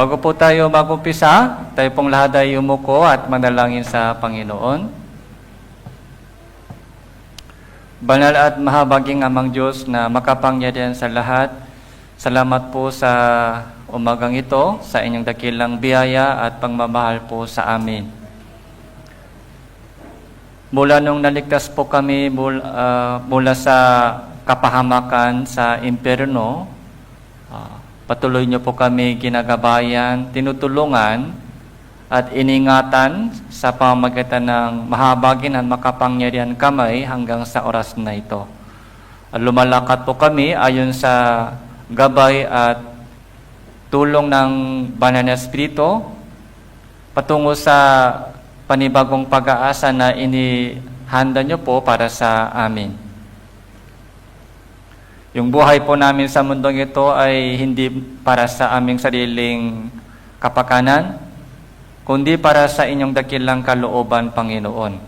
Bago po tayo mag-umpisa, tayo pong lahat ay umuko at manalangin sa Panginoon. Banal at mahabaging Amang Diyos na makapangyarihan sa lahat, salamat po sa umagang ito, sa inyong dakilang biyaya at pagmamahal po sa amin. Mula nung naligtas po kami mula sa kapahamakan sa impyerno, patuloy niyo po kami ginagabayan, tinutulungan at iningatan sa pamamagitan ng mahabagin at makapangyarihan kamay hanggang sa oras na ito. At lumalakad po kami ayon sa gabay at tulong ng Banal na Espiritu patungo sa panibagong pag-aasa na inihanda niyo po para sa amin. Yung buhay po namin sa mundong ito ay hindi para sa aming sariling kapakanan, kundi para sa inyong dakilang kalooban, Panginoon.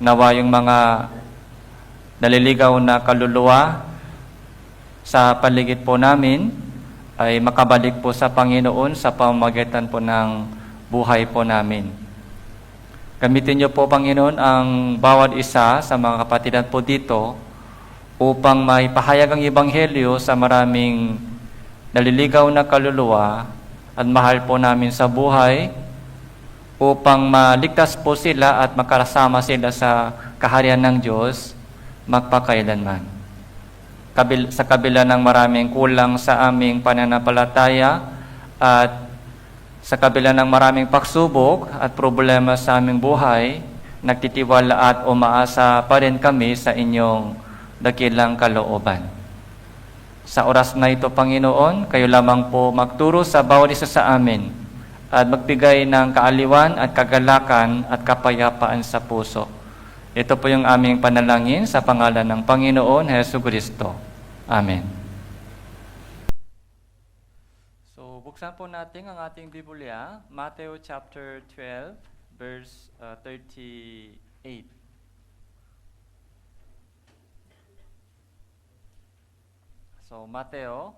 Nawa yung mga naliligaw na kaluluwa sa paligid po namin ay makabalik po sa Panginoon sa pamamagitan po ng buhay po namin. Gamitin niyo po, Panginoon, ang bawat isa sa mga kapatiran po dito upang maipahayag ang Ebanghelyo sa maraming naliligaw na kaluluwa at mahal po namin sa buhay upang maligtas po sila at makasama sila sa kaharian ng Diyos magpakailanman. Sa kabila ng maraming kulang sa aming pananampalataya at sa kabila ng maraming pagsubok at problema sa aming buhay, nagtitiwala at umaasa pa rin kami sa inyong dakilang kalooban. Sa oras na ito, Panginoon, kayo lamang po magturo sa bawat isa sa amin at magbigay ng kaaliwan at kagalakan at kapayapaan sa puso. Ito po yung aming panalangin sa pangalan ng Panginoon Jesucristo. Amen. So, buksan po natin ang ating Biblia, Matthew chapter 12, verse 38. So, Mateo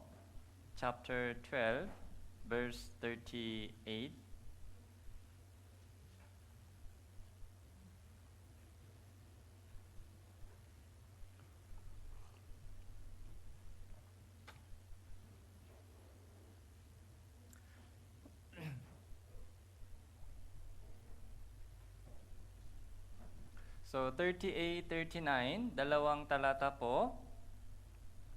chapter 12, verse 38. So, 38, 39, dalawang talata po.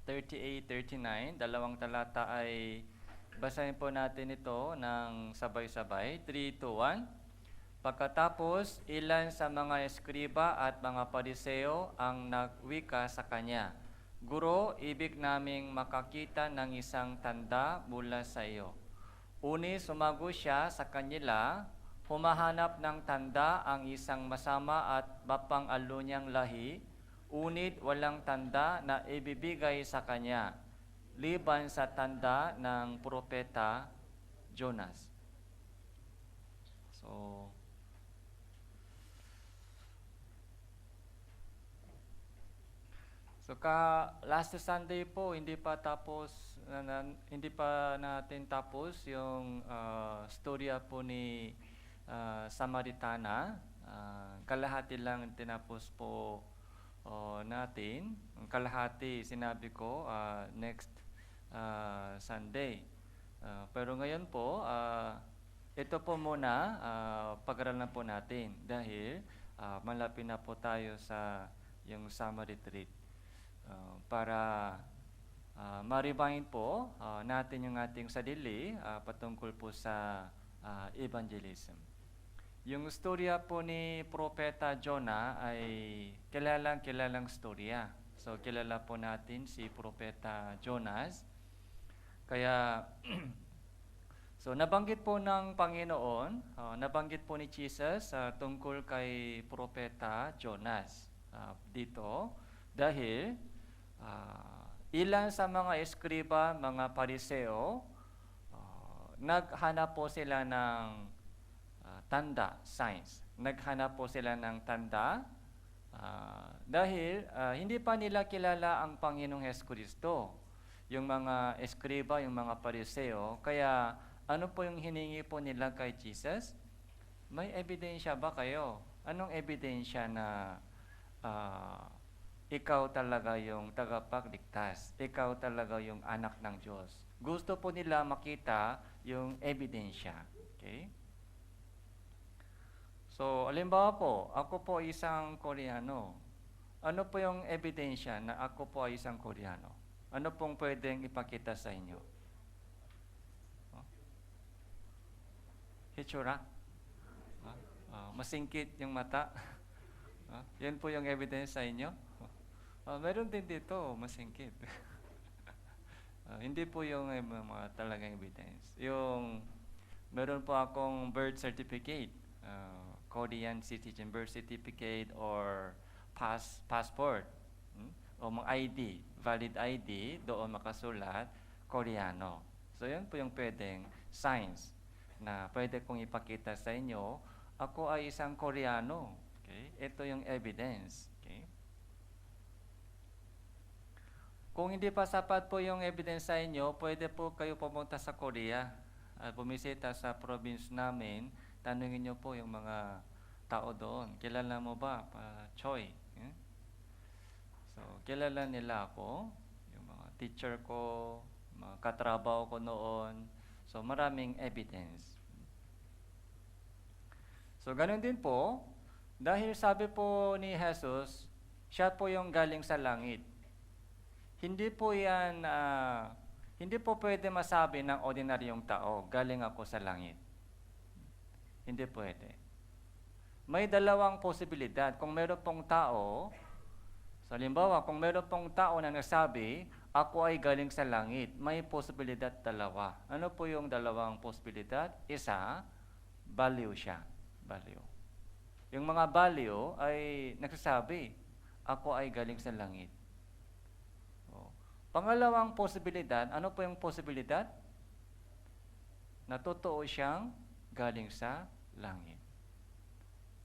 38, 39, dalawang talata ay basahin po natin ito ng sabay-sabay. 3, 2, 1. Pagkatapos, ilan sa mga eskriba at mga pariseo ang nagwika sa kanya, Guro, ibig naming makakita ng isang tanda mula sa iyo. Uni, sumagot siya sa kanila, humahanap ng tanda ang isang masama at mapang-alo niyang lahi, unit walang tanda na ibibigay sa kanya, liban sa tanda ng propeta Jonas. So last Sunday po hindi pa natin tapos yung storya po ni Samaritana. Kalahati lang tinapos po natin. Ang kalahati sinabi ko next Sunday. Pero ngayon po, ito po muna pag-aralan po natin dahil malapit na po tayo sa yung summer retreat. Para ma-remind po natin yung ating sarili patungkol po sa evangelism. Yung storya po ni Propeta Jonah ay kilalang storya. So, kilala po natin si Propeta Jonas. Kaya, so nabanggit po ng Panginoon, nabanggit po ni Jesus tungkol kay Propeta Jonas dito. Dahil, ilan sa mga eskriba, mga pariseo, naghanap po sila ng tanda, signs. Naghanap po sila ng tanda dahil hindi pa nila kilala ang Panginoong Jesucristo. Yung mga eskriba, yung mga pariseo, kaya Ano po yung hiningi po nila kay Jesus? May ebidensya ba kayo? Anong ebidensya na ikaw talaga yung tagapagligtas? Ikaw talaga yung anak ng Diyos? Gusto po nila makita yung ebidensya. Okay? So, alimbawa po, ako po isang Koreano. Ano po yung ebidensya na ako po ay isang Koreano? Ano pong pwedeng ipakita sa inyo? Hitsura? Masingkit yung mata? Yan po yung evidence sa inyo? Meron din dito, masingkit. Hindi po yung mga talagang evidence. Meron po akong birth certificate, Korean citizen birth certificate or passport, o mga ID, valid ID, doon makasulat, Koreano. So, yan po yung pwedeng signs na pwede kong ipakita sa inyo, ako ay isang Koreano. Okay? Ito yung evidence. Okay? Kung hindi pa sapat po yung evidence sa inyo, pwede po kayo pumunta sa Korea at bumisita sa province namin. Tanungin nyo po yung mga tao doon. Kilala mo ba? Choi. So, kilala nila ako, yung mga teacher ko, mga katrabaho ko noon. So, maraming evidence. So, ganun din po, dahil sabi po ni Jesus, siya po yung galing sa langit. Hindi po yan, hindi po pwede masabi ng ordinaryong tao, galing ako sa langit. Hindi pwede. May dalawang posibilidad. Kung meron pong tao, so, halimbawa, kung meron pong tao na nagsabi, ako ay galing sa langit, may posibilidad dalawa. Ano po yung dalawang posibilidad? Isa, baliw siya. Baliw. Yung mga baliw ay nagsasabi, ako ay galing sa langit. So, pangalawang posibilidad, ano po yung posibilidad? Na totoo siyang galing sa langit.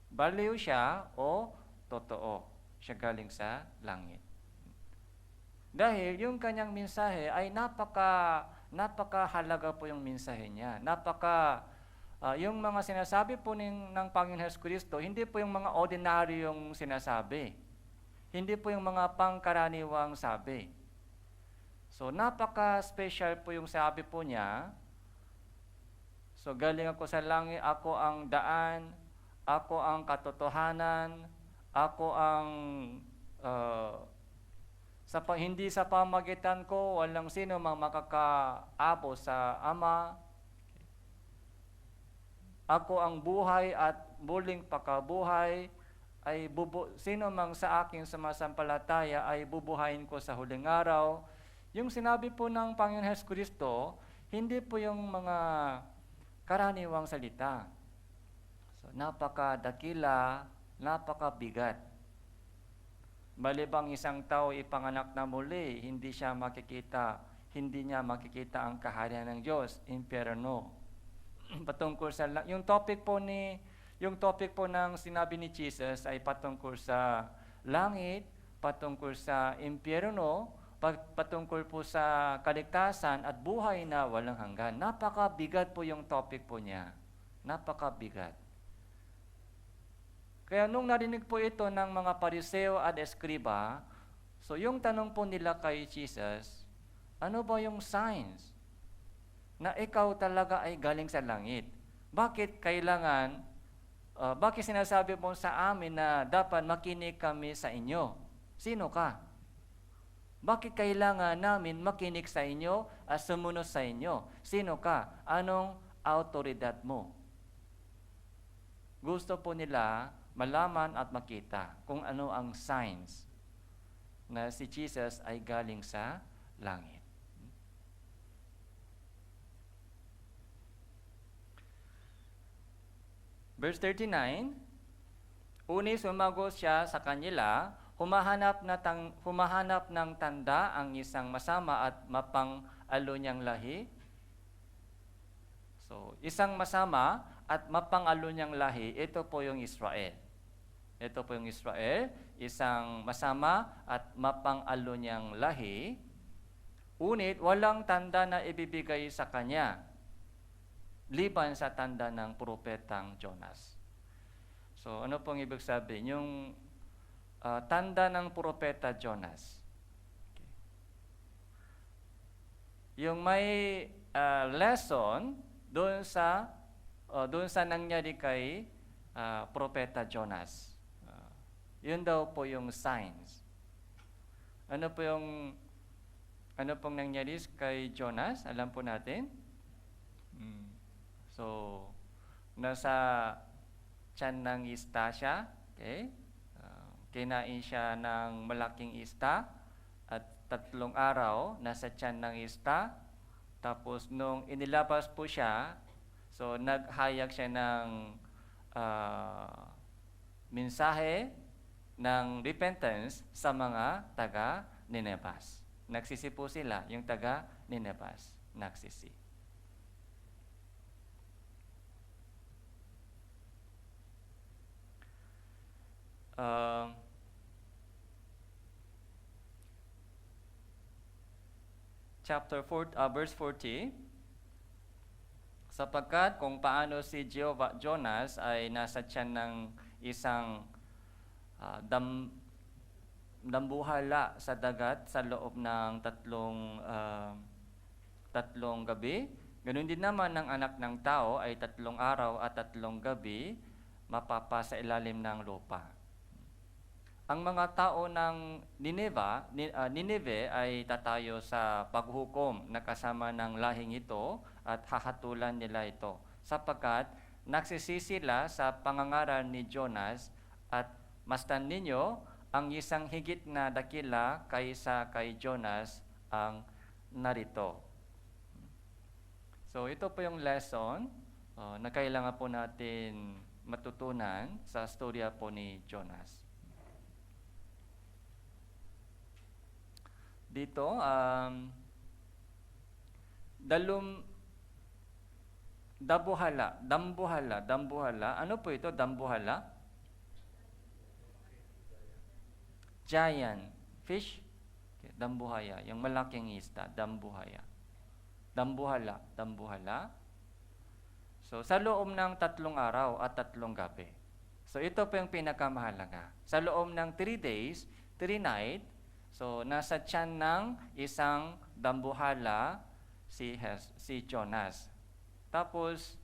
Baliw siya o totoo siya galing sa langit. Dahil yung kanyang mensahe ay napakahalaga po yung mensahe niya. Yung mga sinasabi po ng Panginoon Jesucristo, hindi po yung mga ordinaryong sinasabi. Hindi po yung mga pangkaraniwang sabi. So, napaka-special po yung sabi po niya. So, galing ako sa langit, ako ang daan, ako ang katotohanan, ako ang hindi sa pamagitan ko, walang sino mang makakaabo sa Ama. Ako ang buhay at muling pakabuhay, sino mang sa akin sumasampalataya ay bubuhayin ko sa huling araw. Yung sinabi po ng Panginoon Jesucristo, hindi po yung mga karaniwang salita. So, napakadakila, napakabigat. Malibang isang tao ipanganak na muli, hindi niya makikita ang kaharian ng Diyos, impyerno. Patungkol sa yung topic po ng sinabi ni Jesus ay patungkol sa langit, patungkol sa impyerno, patungkol po sa kaligtasan at buhay na walang hanggan. Napakabigat po yung topic po niya. Napakabigat. Kaya nung narinig po ito ng mga Pariseo at Eskriba, so yung tanong po nila kay Jesus, ano ba yung signs na ikaw talaga ay galing sa langit? Bakit sinasabi mo sa amin na dapat makinig kami sa inyo? Sino ka? Bakit kailangan namin makinig sa inyo at sumunod sa inyo? Sino ka? Anong autoridad mo? Gusto po nila malaman at makita kung ano ang signs na si Jesus ay galing sa langit. Verse 39, Uni sumagot siya sa kanila, humahanap ng tanda ang isang masama at mapang-alo niyang lahi. So, isang masama at mapang-alo niyang lahi, ito po yung Israel. Ito po yung Israel, isang masama at mapang-alo niyang lahi, unit walang tanda na ibibigay sa kanya. liban sa tanda ng propetang Jonas. So, ano pong ibig sabihin? Yung tanda ng propeta Jonas. Okay. Yung may lesson doon sa nangyari kay propeta Jonas. Yun daw po yung signs. Ano pong nangyari kay Jonas? Alam po natin? So, nasa tiyan ng isda siya. Okay? Kinain siya ng malaking isda at 3 araw nasa tiyan ng isda. Tapos nung inilabas po siya, so naghayag siya ng mensahe ng repentance sa mga taga Nineveh. Nagsisi po sila, yung taga Nineveh, nagsisi. Verse 40, sapagkat kung paano si Jonas ay nasa tiyan ng isang dambuhala sa dagat sa loob ng tatlong gabi, ganun din naman ang Anak ng Tao ay 3 araw at 3 gabi mapapa sa ilalim ng lupa. Ang mga tao ng Nineveh ay tatayo sa paghukom na kasama ng lahing ito at hahatulan nila ito, sapagkat nagsisisi sila sa pangangaral ni Jonas at masdan ninyo ang isang higit na dakila kaysa kay Jonas ang narito. So ito po yung lesson na kailangan po natin matutunan sa storya po ni Jonas. Dito, dambuhala. Ano po ito, dambuhala? Giant fish. Okay, dambuhaya, yung malaking isda, dambuhala. So, sa loob ng 3 araw at 3 gabi. So, ito po yung pinakamahalaga. Sa loob ng 3 days, 3 nights, so, nasa tiyan ng isang dambuhala si Jonas. Tapos,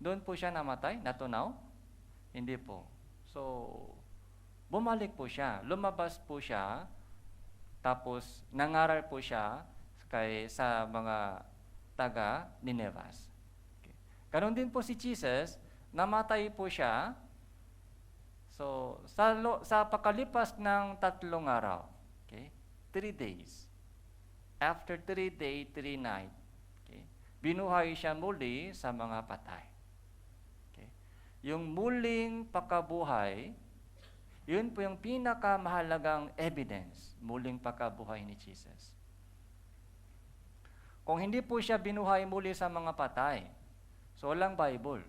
doon po siya namatay, natunaw? Hindi po. So, bumalik po siya, lumabas po siya, tapos nangaral po siya sa mga taga Nineveh. Okay. Ganon din po si Jesus, namatay po siya. So, sa pakalipas ng 3 araw, okay, 3 days. After 3 days, 3 nights, okay, binuhay siya muli sa mga patay. Okay. Yung muling pagkabuhay, yun po yung pinakamahalagang evidence, muling pagkabuhay ni Jesus. Kung hindi po siya binuhay muli sa mga patay, so walang Bible.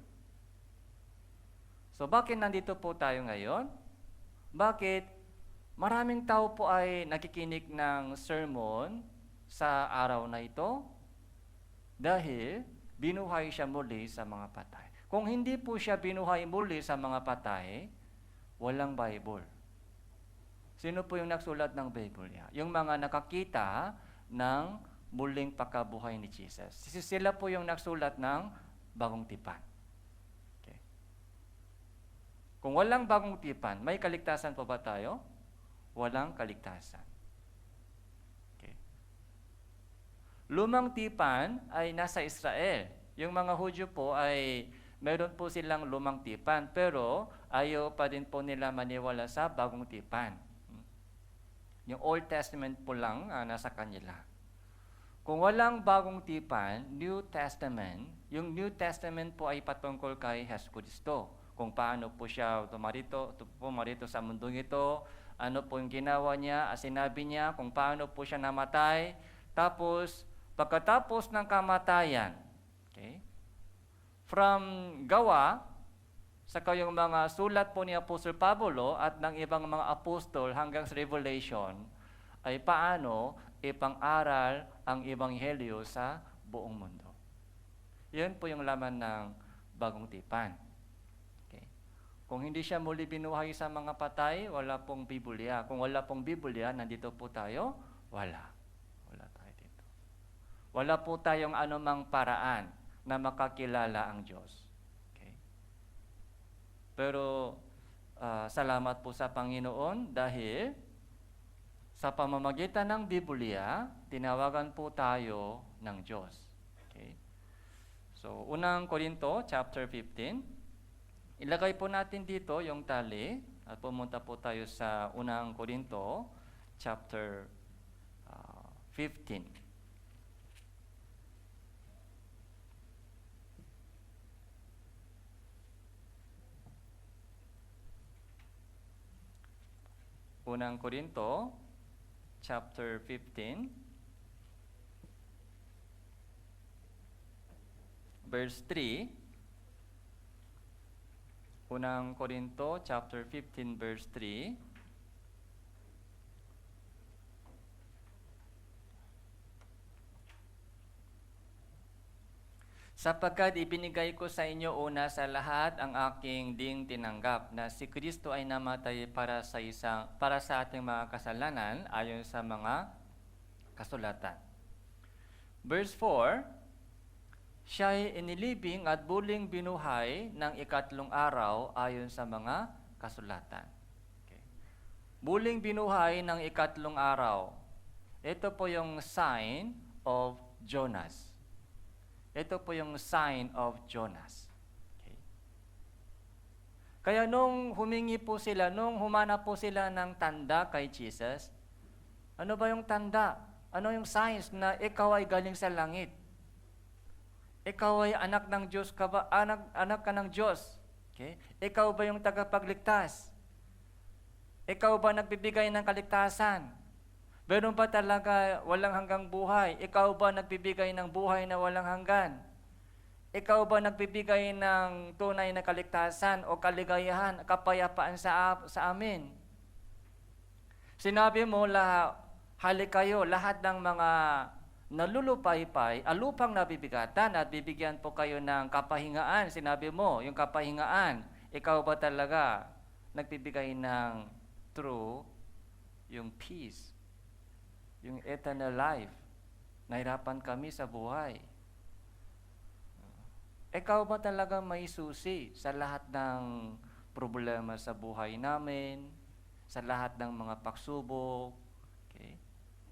So bakit nandito po tayo ngayon? Bakit maraming tao po ay nakikinig ng sermon sa araw na ito? Dahil binuhay siya muli sa mga patay. Kung hindi po siya binuhay muli sa mga patay, walang Bible. Sino po yung nagsulat ng Bible? Yung mga nakakita ng muling pagkabuhay ni Jesus. Sila po yung nagsulat ng Bagong Tipan. Okay. Kung walang Bagong Tipan, may kaligtasan pa ba tayo? Walang kaligtasan. Okay. Lumang Tipan ay nasa Israel. Yung mga Hudyo po ay meron po silang lumang tipan, pero ayaw pa din po nila maniwala sa Bagong Tipan. Yung Old Testament po lang nasa kanila. Kung walang Bagong Tipan, New Testament, yung New Testament po ay patungkol kay Jesucristo. Kung paano po siya pumarito sa mundong ito, ano po yung ginawa niya, sinabi niya, kung paano po siya namatay. Tapos, pagkatapos ng kamatayan, okay, from Gawa, sa kayong mga sulat po ni Apostle Pablo at ng ibang mga apostol hanggang sa Revelation, ay paano ipang-aral ang Ebanghelyo sa buong mundo. Yan po yung laman ng bagong tipan. Okay. Kung hindi siya muli binuhay sa mga patay, wala pong Biblia. Kung wala pong Biblia, nandito po tayo, wala. Wala tayo dito. Wala po tayong anumang paraan na makakilala ang Diyos. Okay. Pero salamat po sa Panginoon dahil sa pamamagitan ng Biblia, tinawagan po tayo ng Diyos. Okay. So, unang Korinto, chapter 15. Ilagay po natin dito yung tali at pumunta po tayo sa unang Korinto, chapter 15. Unang Korinto, chapter 15, verse 3. Unang Korinto, chapter 15, verse 3. Sapagkat ibinigay ko sa inyo una sa lahat ang aking ding tinanggap na si Kristo ay namatay para sa ating mga kasalanan ayon sa mga kasulatan. Verse 4, siya'y inilibing at buling binuhay ng ikatlong araw ayon sa mga kasulatan. Okay. Buling binuhay ng ikatlong araw. Ito po yung sign of Jonas. Ito po yung sign of Jonas. Okay. Kaya nung humingi po sila, nung humana po sila ng tanda kay Jesus, ano ba yung tanda? Ano yung signs na ikaw ay galing sa langit? Ikaw ay anak ng Diyos ka ba? Anak ka ng Diyos. Okay? Ikaw ba yung tagapagligtas? Ikaw ba nagbibigay ng kaligtasan? Meron ba talaga walang hanggang buhay? Ikaw ba nagbibigay ng buhay na walang hanggan? Ikaw ba nagbibigay ng tunay na kaligtasan o kaligayahan, kapayapaan sa amin? Sinabi mo, halik kayo, lahat ng mga nalulupaypay, alupang nabibigatan at bibigyan po kayo ng kapahingaan. Sinabi mo, yung kapahingaan, ikaw ba talaga nagbibigay ng true, yung peace? Yung eternal life. Nahirapan kami sa buhay. Ikaw ba talaga may susi sa lahat ng problema sa buhay namin, sa lahat ng mga pagsubok? Okay?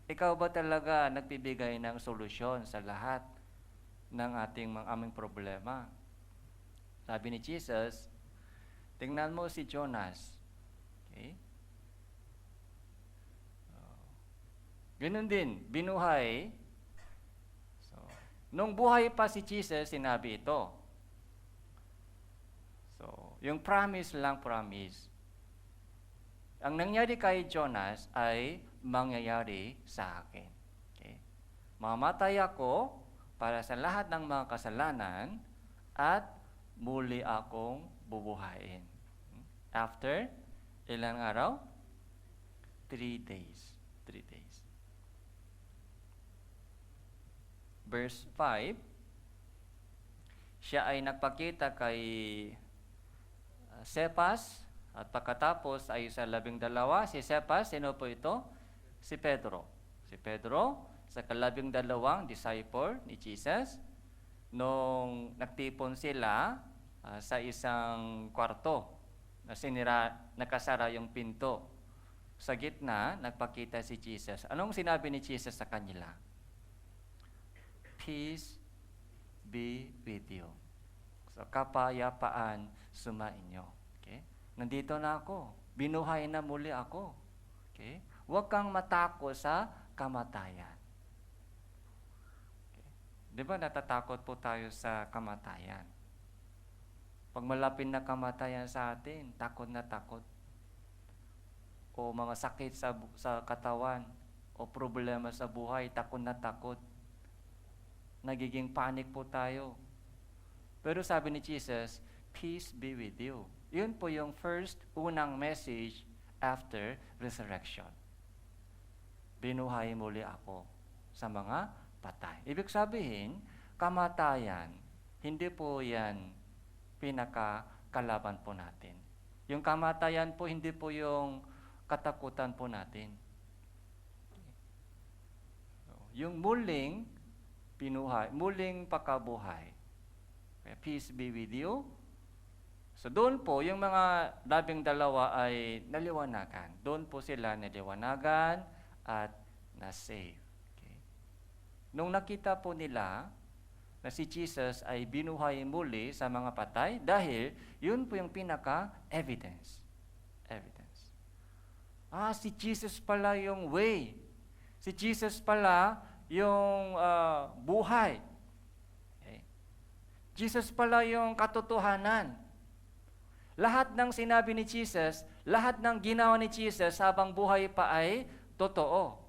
Ikaw ba talaga nagbibigay ng solusyon sa lahat ng aming problema? Sabi ni Jesus, tingnan mo si Jonas. Okay? Ganun din, binuhay. So, nung buhay pa si Jesus, sinabi ito. So, yung promise lang promise. Ang nangyari kay Jonas ay mangyayari sa akin. Okay? Mamatay ako para sa lahat ng mga kasalanan at muli akong bubuhayin. After ilang araw? 3 days. 3 days. Verse 5, siya ay nagpakita kay Cephas at pagkatapos ay sa 12. Si Cephas, sino po ito? Si Pedro. Si Pedro, sa 12 disciple ni Jesus, nung nagtipon sila sa isang kwarto na nakasara yung pinto. Sa gitna, nagpakita si Jesus. Anong sinabi ni Jesus sa kanila? Peace be with you. So, kapayapaan sumainyo. Okay? Nandito na ako. Binuhay na muli ako. Okay? Huwag kang matakot sa kamatayan. Okay? Di ba natatakot po tayo sa kamatayan? Pag malapit na kamatayan sa atin, takot na takot. O mga sakit sa katawan, o problema sa buhay, takot na takot. Nagiging panic po tayo. Pero sabi ni Jesus, peace be with you. Yun po yung unang message after resurrection. Binuhay muli ako sa mga patay. Ibig sabihin, kamatayan hindi po yan pinakakalaban po natin. Yung kamatayan po, hindi po yung katakutan po natin. Yung muling pinuhay, muling pakabuhay. Peace be with you. So doon po, yung mga 12 ay naliwanagan. Doon po sila naliwanagan at na-save. Okay. Nung nakita po nila na si Jesus ay binuhay muli sa mga patay, dahil yun po yung pinaka-evidence. Evidence. Si Jesus pala yung way. Si Jesus pala yung buhay. Okay. Jesus pala yung katotohanan. Lahat ng sinabi ni Jesus, lahat ng ginawa ni Jesus habang buhay pa ay totoo.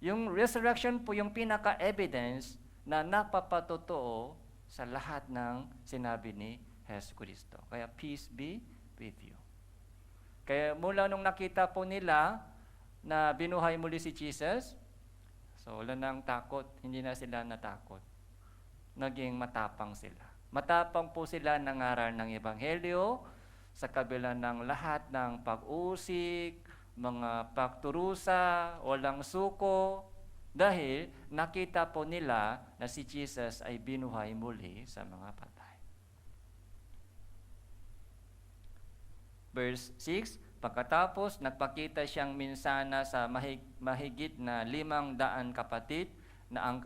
Yung resurrection po yung pinaka-evidence na napapatotoo sa lahat ng sinabi ni Jesus Cristo. Kaya peace be with you. Kaya mula nung nakita po nila na binuhay muli si Jesus, so wala nang takot, hindi na sila natakot. Naging matapang sila. Matapang po sila nangaral ng Ebanghelyo sa kabila ng lahat ng pag-usik, mga pagturusa, walang suko, dahil nakita po nila na si Jesus ay binuhay muli sa mga patay. Verse 6, pagkatapos nagpakita siyang minsana sa mahigit na 500 kapatid, na ang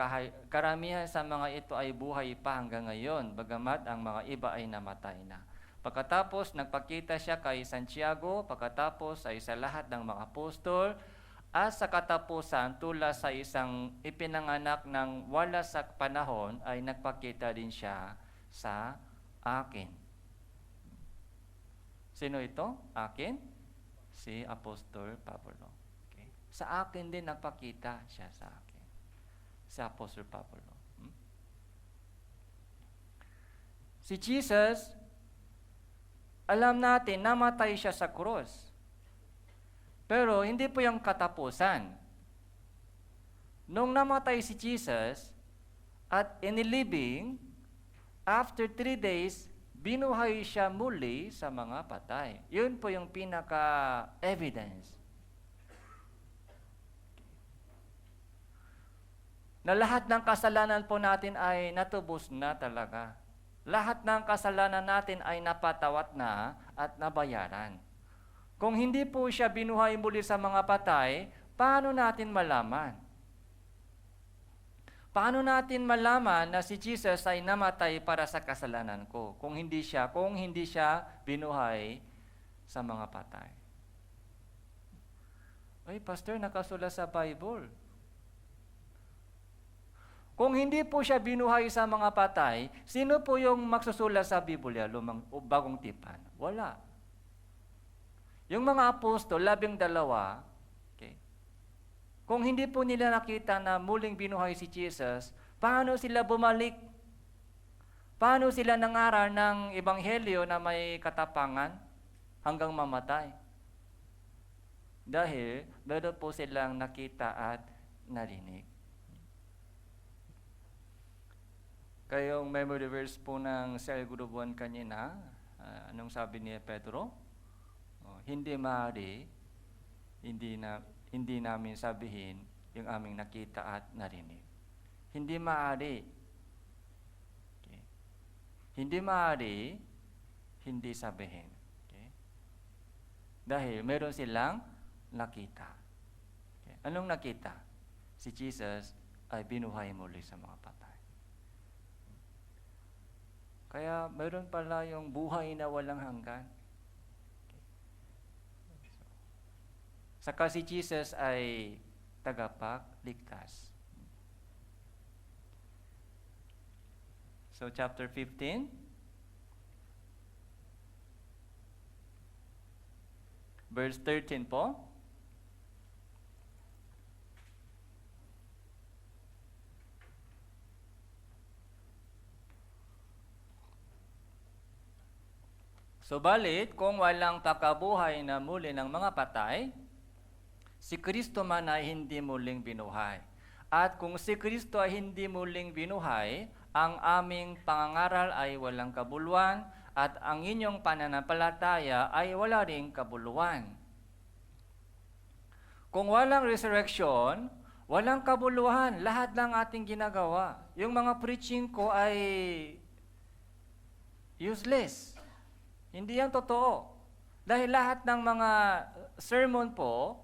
karamihan sa mga ito ay buhay pa hanggang ngayon, bagamat ang mga iba ay namatay na. Pagkatapos, nagpakita siya kay Santiago, pagkatapos ay sa lahat ng mga apostol, at sa katapusan, tula sa isang ipinanganak ng wala sa panahon, ay nagpakita din siya sa akin. Sino ito? Akin? Si Apostol Pablo. Okay. Sa akin din nagpakita siya sa akin. Si Apostol Pablo. Si Jesus, alam natin, namatay siya sa krus. Pero hindi po yung katapusan. Nung namatay si Jesus, at inilibing, after 3 days, binuhay siya muli sa mga patay. Yun po yung pinaka-evidence. Na lahat ng kasalanan po natin ay natubos na talaga. Lahat ng kasalanan natin ay napatawat na at nabayaran. Kung hindi po siya binuhay muli sa mga patay, paano natin malaman? Paano natin malaman na si Jesus ay namatay para sa kasalanan ko kung hindi siya binuhay sa mga patay? Ay, Pastor, nakasulat sa Bible. Kung hindi po siya binuhay sa mga patay, sino po yung magsusulat sa Biblia, bagong tipan? Wala. Yung mga apostol, 12, okay. Kung hindi po nila nakita na muling binuhay si Jesus, paano sila bumalik? Paano sila nangaral ng Ebanghelyo na may katapangan hanggang mamatay? Dahil meron po silang nakita at narinig. Kayong memory verse po ng Cell Group 1 kanina, anong sabi ni Pedro? Hindi maaari, hindi namin sabihin yung aming nakita at narinig. Hindi maaari. Okay. Hindi maaari, hindi sabihin. Okay. Dahil meron silang nakita. Okay. Anong nakita? Si Jesus ay binuhay muli sa mga patay. Kaya mayroon pala yung buhay na walang hanggan. Okay. Saka si Jesus ay tagapagligtas. So chapter 15, verse 13 po. Subalit, kung walang pakabuhay na muli ng mga patay, si Kristo man ay hindi muling binuhay. At kung si Kristo ay hindi muling binuhay, ang aming pangangaral ay walang kabuluhan at ang inyong pananampalataya ay wala ring kabuluhan. Kung walang resurrection, walang kabuluhan. Lahat ng ating ginagawa. Yung mga preaching ko ay useless. Hindi yan totoo. Dahil lahat ng mga sermon po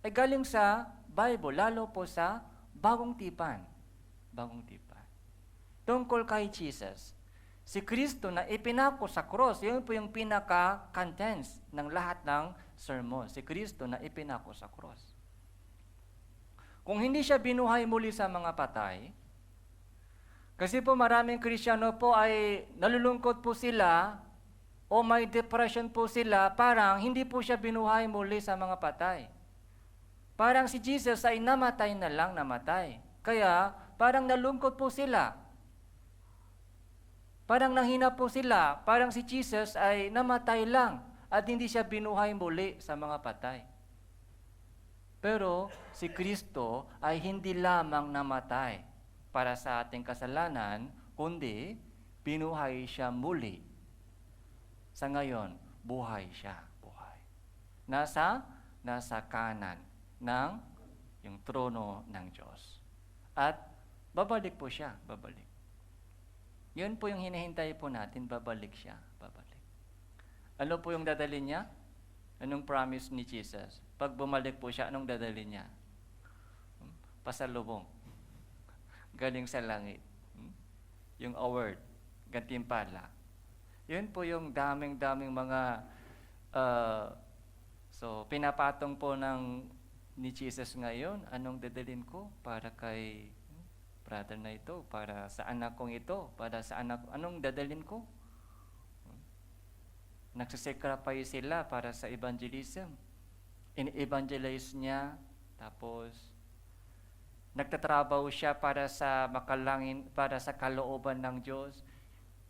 ay galing sa Bible, lalo po sa Bagong Tipan. Bagong Tipan. Tungkol kay Jesus. Si Kristo na ipinako sa cross, yun po yung pinaka-contents ng lahat ng sermon. Si Kristo na ipinako sa cross. Kung hindi siya binuhay muli sa mga patay, kasi po maraming Kristiyano po ay nalulungkot po sila o may depression po sila, parang hindi po siya binuhay muli sa mga patay. Parang si Jesus ay namatay na lang namatay. Kaya parang nalungkot po sila. Parang nahina po sila, parang si Jesus ay namatay lang at hindi siya binuhay muli sa mga patay. Pero si Kristo ay hindi lamang namatay para sa ating kasalanan, kundi binuhay siya muli. Sa ngayon, buhay siya, buhay. Nasa kanan ng yung trono ng Diyos. At babalik po siya, babalik. Yun po yung hinihintay po natin, babalik siya, babalik. Ano po yung dadalhin niya? Anong promise ni Jesus? Pag bumalik po siya, anong dadalhin niya? Pasalubong. Galing sa langit. Yung award, gantimpala. Yun po yung daming-daming mga pinapatong po ni Jesus ngayon, anong dadalhin ko para kay brother na ito, para sa anak kong ito, para sa anong dadalhin ko? Nagsasacrifice sila para sa evangelism. In-evangelize niya, tapos nagtatrabaho siya para sa makalangin, para sa kalooban ng Diyos.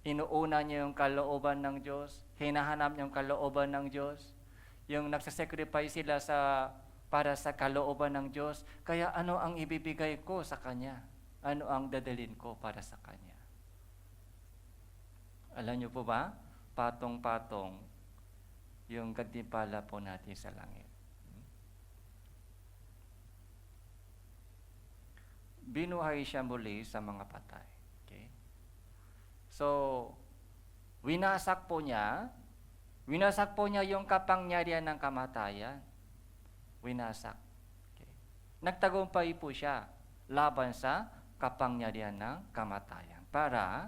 Inuuna niya yung kalooban ng Diyos, hinahanap niya yung kalooban ng Diyos. Yung nagsasacrifice sila para sa kalooban ng Diyos. Kaya ano ang ibibigay ko sa Kanya? Ano ang dadalhin ko para sa Kanya? Alam niyo po ba? Patong-patong yung gantimpala po natin sa langit. Binuhay siya muli sa mga patay. Okay? So, winasak po niya yung kapangyarihan ng kamatayan. Winasak. Okay? Nagtagumpay po siya laban sa kapangyarihan ng kamatayan para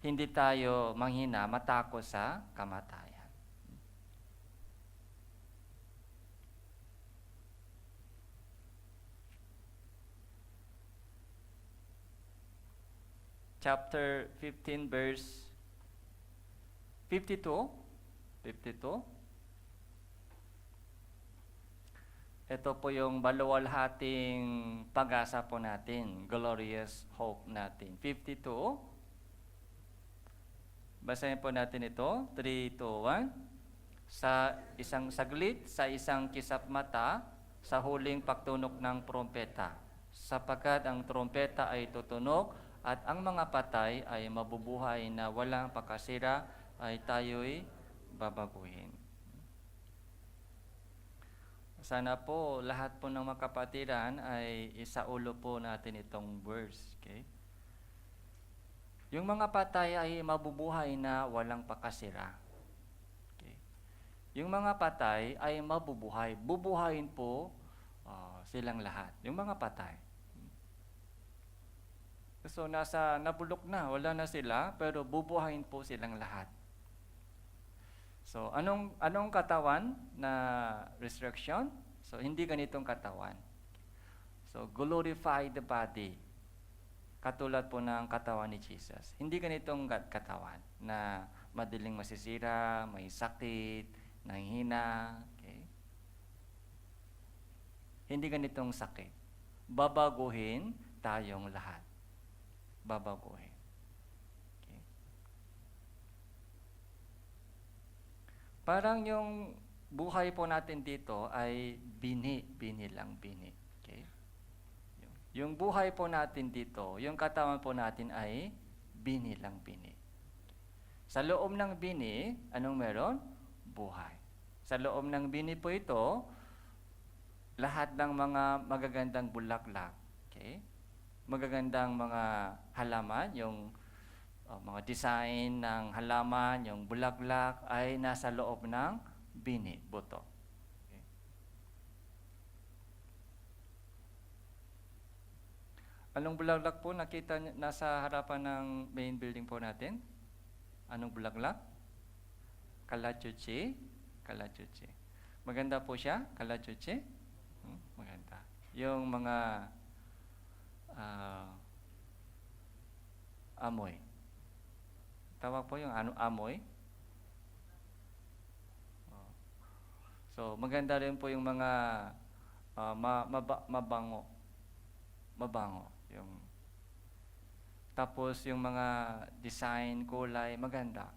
hindi tayo manghina, matakot sa kamatayan. Chapter 15 verse 52. Ito po yung baluwalhating pag-asa po natin, glorious hope natin. 52. Basahin po natin ito. 3, 2, 1. Sa isang saglit, sa isang kisap mata, sa huling pagtunog ng trompeta. Sapagkat ang trompeta ay tutunog at ang mga patay ay mabubuhay na walang pakasira, ay tayo'y babaguhin. Sana po lahat po ng mga kapatiran ay isaulo po natin itong verse. Okay? Yung mga patay ay mabubuhay na walang pakasira. Okay? Yung mga patay ay mabubuhay. Bubuhayin po silang lahat. Yung mga patay. So nabulok na, wala na sila, pero bubuhayin po silang lahat. So, anong katawan na resurrection? So, hindi ganitong katawan. So, glorify the body. Katulad po ng katawan ni Jesus. Hindi ganitong katawan na madaling masisira, may sakit, nanghina. Okay? Hindi ganitong sakit. Babaguhin tayong lahat. Babaguhin. Parang yung buhay po natin dito ay bini lang. Okay? Yung buhay po natin dito, yung katawan po natin ay bini lang bini. Sa loob ng bini, anong meron? Buhay. Sa loob ng bini po ito, lahat ng mga magagandang bulaklak, okay? Magagandang mga halaman, yung mga design ng halaman, yung bulaklak ay nasa loob ng bini, buto. Okay? Anong bulaklak po nakita nasa harapan ng main building po natin? Anong bulaklak? Kalachuchi. Kalachuchi. Maganda po siya, kalachuchi. Maganda. Yung mga amoy. Tawag po yung amoy. So, maganda rin po yung mga mabango. Mabango. Tapos yung mga design, kulay, maganda.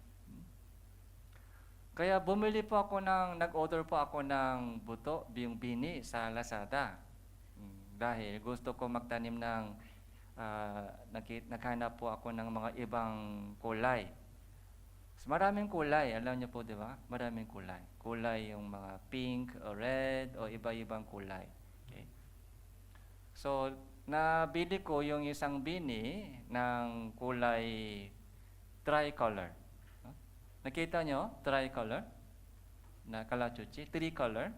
Kaya bumili po ako nag-order po ako ng buto, yung bini sa Lazada. Dahil gusto ko magtanim ng, naghanap po ako ng mga ibang kulay. So, maraming kulay, alam niyo po, di ba? Maraming kulay. Kulay yung mga pink o red o iba-ibang kulay. Okay. So, nabili ko yung isang bini ng kulay tricolor. Nakita nyo? Tricolor na kalachuchi. 3 color.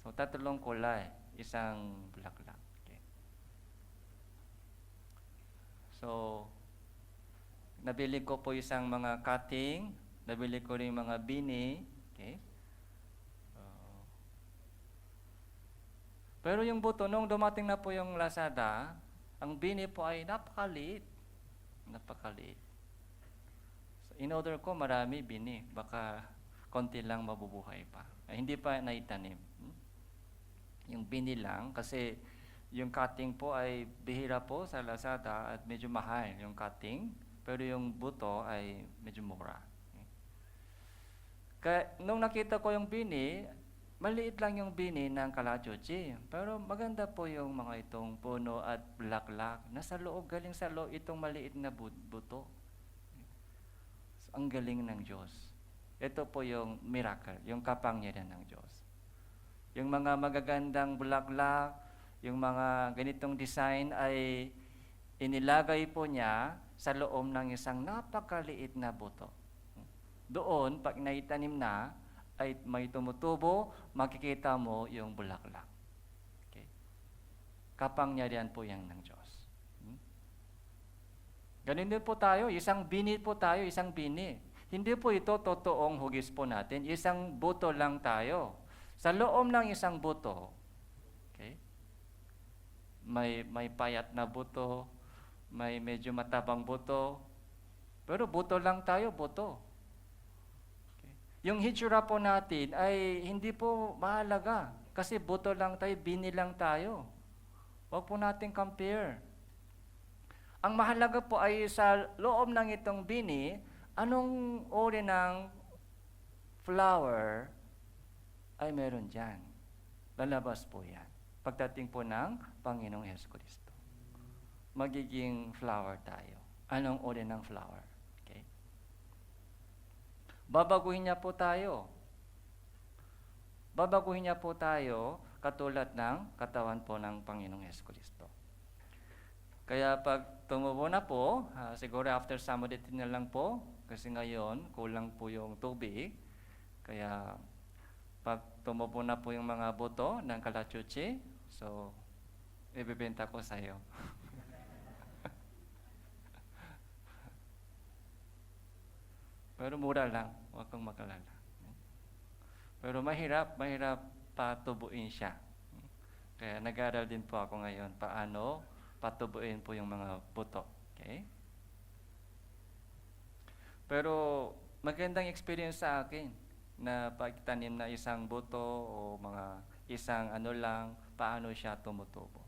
So, 3 kulay. Isang bulaklak. Okay. So, nabili ko po isang mga cutting. Nabili ko rin mga bini. Okay. Pero yung buto, nung dumating na po yung Lazada, ang bini po ay napakaliit. Napakaliit. So, in-order ko marami bini. Baka konti lang mabubuhay pa. Hindi pa naitanim. Yung bini lang, kasi yung cutting po ay bihira po sa Lazada at medyo mahal yung cutting. Pero yung buto ay medyo mura. Kaya nung nakita ko yung bini, maliit lang yung bini ng kalachuchi. Pero maganda po yung mga itong puno at bulaklak. Nasa loob, galing sa loob itong maliit na buto. So, ang galing ng Diyos. Ito po yung miracle, yung kapangyarihan ng Diyos. Yung mga magagandang bulaklak, yung mga ganitong design ay inilagay po niya sa loob ng isang napakaliit na buto. Doon, pag naitanim na, ay may tumutubo, makikita mo yung bulaklak. Okay. Kapangyarihan po yan ng Diyos. Ganun din po tayo, isang bini po tayo, isang bini. Hindi po ito totoong hugis po natin, isang buto lang tayo. Sa loob ng isang buto, okay, may payat na buto, may medyo matabang buto, pero buto lang tayo, buto. Okay. Yung hitsura po natin ay hindi po mahalaga, kasi buto lang tayo, bini lang tayo. Huwag po natin compare. Ang mahalaga po ay sa loob ng itong bini, anong uri ng flower ay meron dyan. Lalabas po yan. Pagdating po ng Panginoong Jesucristo. Magiging flower tayo. Anong uri ng flower? Okay? Babaguhin niya po tayo. Babaguhin niya po tayo katulad ng katawan po ng Panginoong Jesucristo. Kaya pag tumubo na po, siguro after some days na lang po, kasi ngayon kulang po yung tubig. Kaya pag tumubo na po yung mga buto ng kalachuchi, so ibibenta ko sa iyo. Pero mura lang, huwag kang magalala. Pero mahirap patubuin siya. Kaya nag-aaral din po ako ngayon paano patubuin po yung mga buto. Okay? Pero magandang experience sa akin na pagtanim na isang buto o mga isang ano lang, paano siya tumutubo.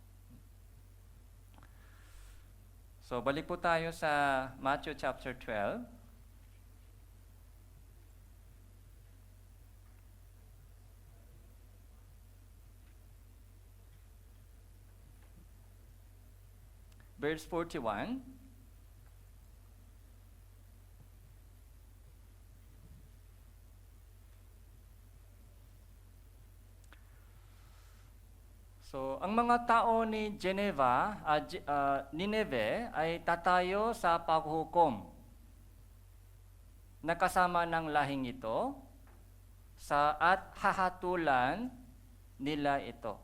So, balik po tayo sa Matthew chapter 12. verse 41. So, ang mga tao ni Nineve ay tatayo sa paghukom na kasama ng lahing ito at hahatulan nila ito.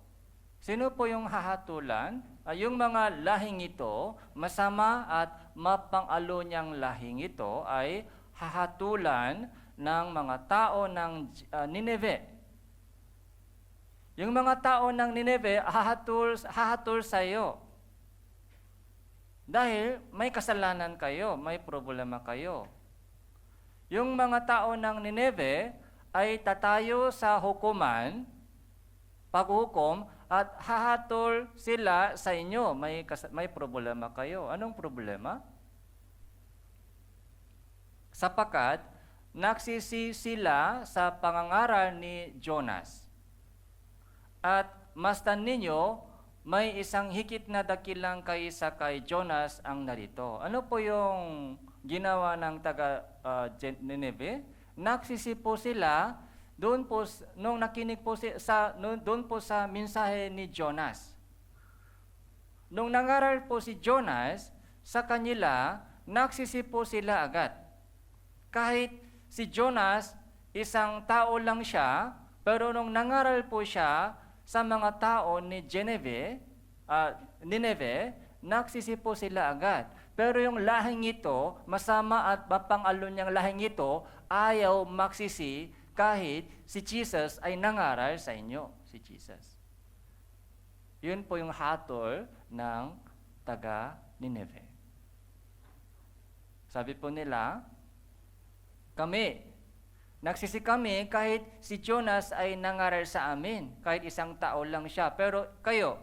Sino po yung hahatulan? Yung mga lahing ito, masama at mapang-alo niyang lahing ito ay hahatulan ng mga tao ng Nineve. Yung mga tao ng Nineve, hahatul sa iyo. Dahil may kasalanan kayo, may problema kayo. Yung mga tao ng Nineve ay tatayo sa hukuman, paghukom, at hahatul sila sa inyo. May problema kayo. Anong problema? Sapagkat nagsisi sila sa pangangaral ni Jonas. At mastan ninyo, may isang higit na dakilang kaysa kay Jonas ang narito. Ano po yung ginawa ng taga Nineve? Nagsisi po sila doon po nung nakinig po doon po sa mensahe ni Jonas. Nung nangaral po si Jonas sa kanila, nagsisi po sila agad. Kahit si Jonas isang tao lang siya, pero nung nangaral po siya sa mga tao ni Nineve, nagsisi po sila agad. Pero yung lahing ito, masama at mapang-alo niyang lahing ito, ayaw magsisi kahit si Jesus ay nangaral sa inyo, si Jesus. Yun po yung hatol ng taga Nineve. Sabi po nila, nagsisi kami kahit si Jonas ay nangaral sa amin, kahit isang tao lang siya. Pero kayo,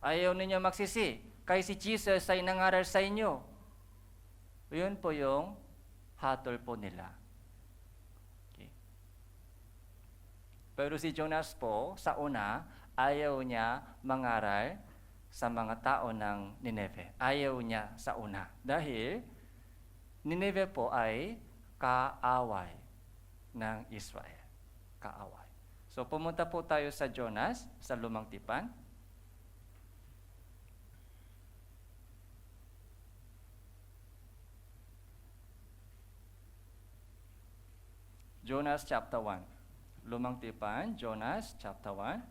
ayaw ninyo magsisi, kahit si Jesus ay nangaral sa inyo. Yun po yung hatol po nila. Okay. Pero si Jonas po, sa una, ayaw niya mangaral sa mga tao ng Nineve. Ayaw niya sa una. Dahil Nineve po ay kaaway ng Israel. Kaaway. So pumunta po tayo sa Jonas, sa Lumang Tipan. Jonas chapter 1. Lumang Tipan, Jonas chapter 1.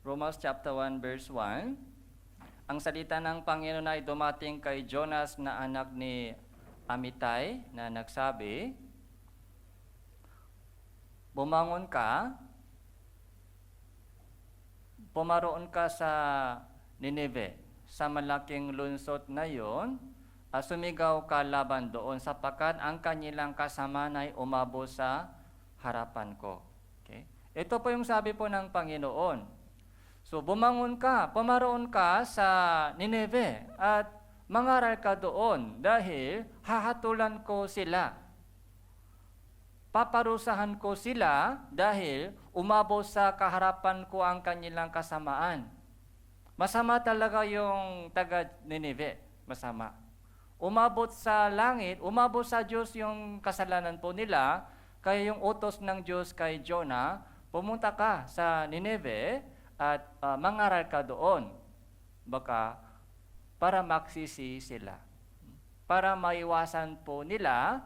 Romans chapter 1 verse 1. Ang salita ng Panginoon ay dumating kay Jonas na anak ni Amitay na nagsabi, bumangon ka, pumaroon ka sa Nineve, sa malaking lunsod na yon, sumigaw ka laban doon sapagkat ang kanilang kasamaan ay umabot sa harapan ko. Okay? Ito po yung sabi po ng Panginoon. So, bumangon ka, pumaroon ka sa Nineve at mangaral ka doon dahil hahatulan ko sila. Paparusahan ko sila dahil umabot sa kaharapan ko ang kanilang kasamaan. Masama talaga yung taga Nineve, masama. Umabot sa langit, umabot sa Diyos yung kasalanan po nila, kaya yung utos ng Diyos kay Jonah, pumunta ka sa Nineve, at mangaral ka doon. Baka para magsisi sila. Para maiwasan po nila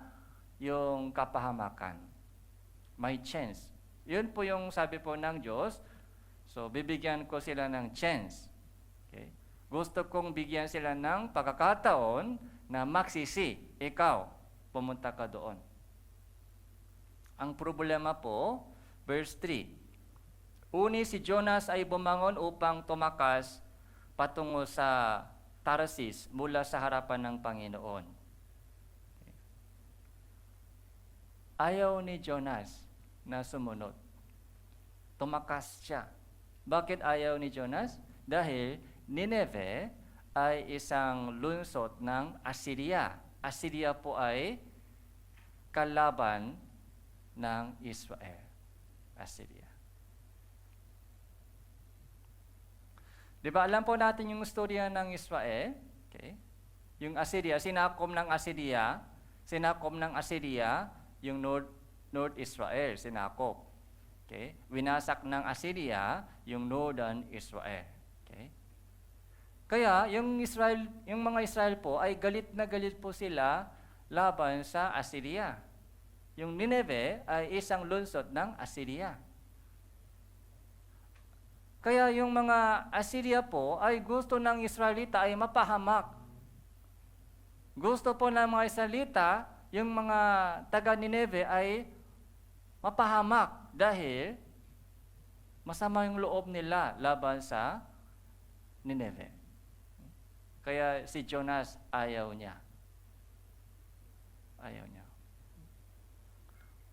yung kapahamakan. May chance. Yun po yung sabi po ng Diyos. So, bibigyan ko sila ng chance. Okay? Gusto kong bigyan sila ng pagkakataon na magsisi. Ikaw, pumunta ka doon. Ang problema po, verse 3. Uni si Jonas ay bumangon upang tumakas patungo sa Tarsis mula sa harapan ng Panginoon. Ayaw ni Jonas na sumunod. Tumakas siya. Bakit ayaw ni Jonas? Dahil Nineve ay isang lungsod ng Assyria. Assyria po ay kalaban ng Israel. Assyria. Di ba alam po natin yung istorya ng Israel? Okay. Yung Assyria, sinakom ng Assyria yung North Israel, sinakop. Okay? Winasak ng Assyria yung Northern Israel. Okay? Kaya yung mga Israel po ay galit na galit po sila laban sa Assyria. Yung Nineveh ay isang lungsod ng Assyria. Kaya yung mga Assyria po ay gusto ng Israelita ay mapahamak. Gusto po ng mga Israelita, yung mga taga Nineveh ay mapahamak dahil masama yung loob nila laban sa Nineveh. Kaya si Jonas ayaw niya. Ayaw niya.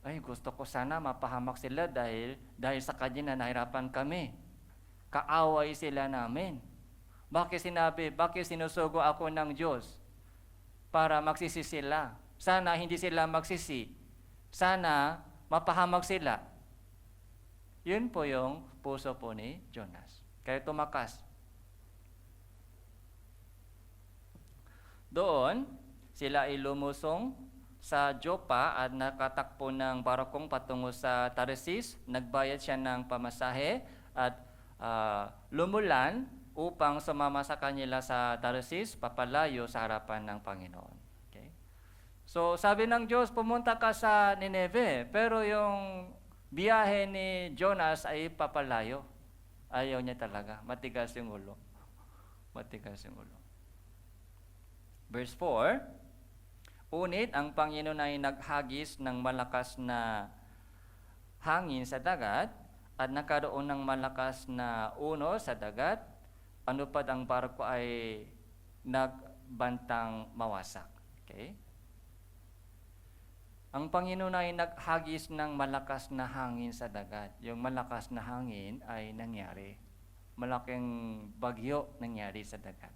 Ay, gusto ko sana mapahamak sila dahil sa kanya na nahirapan kami. Kaaway sila namin. Bakit sinusugo ako ng Diyos? Para magsisi sila. Sana hindi sila magsisi. Sana mapahamak sila. Yun po yung puso po ni Jonas. Kaya tumakas. Doon, sila ay lumusong sa Joppa at nakatakbo ng barkong patungo sa Tarsis. Nagbayad siya ng pamasahe at lumulan upang sumama sa kanila sa Tarsis, papalayo sa harapan ng Panginoon. Okay? So, sabi ng Diyos, pumunta ka sa Nineveh, pero yung biyahe ni Jonas ay papalayo. Ayaw niya talaga. Matigas yung ulo. Matigas yung ulo. Verse 4, Unit, ang Panginoon ay naghagis ng malakas na hangin sa dagat at nakaroon ng malakas na unos sa dagat. Anupad ang barko ay nagbantang mawasak. Okay? Ang Panginoon ay naghagis ng malakas na hangin sa dagat. Yung malakas na hangin ay nangyari. Malaking bagyo nangyari sa dagat.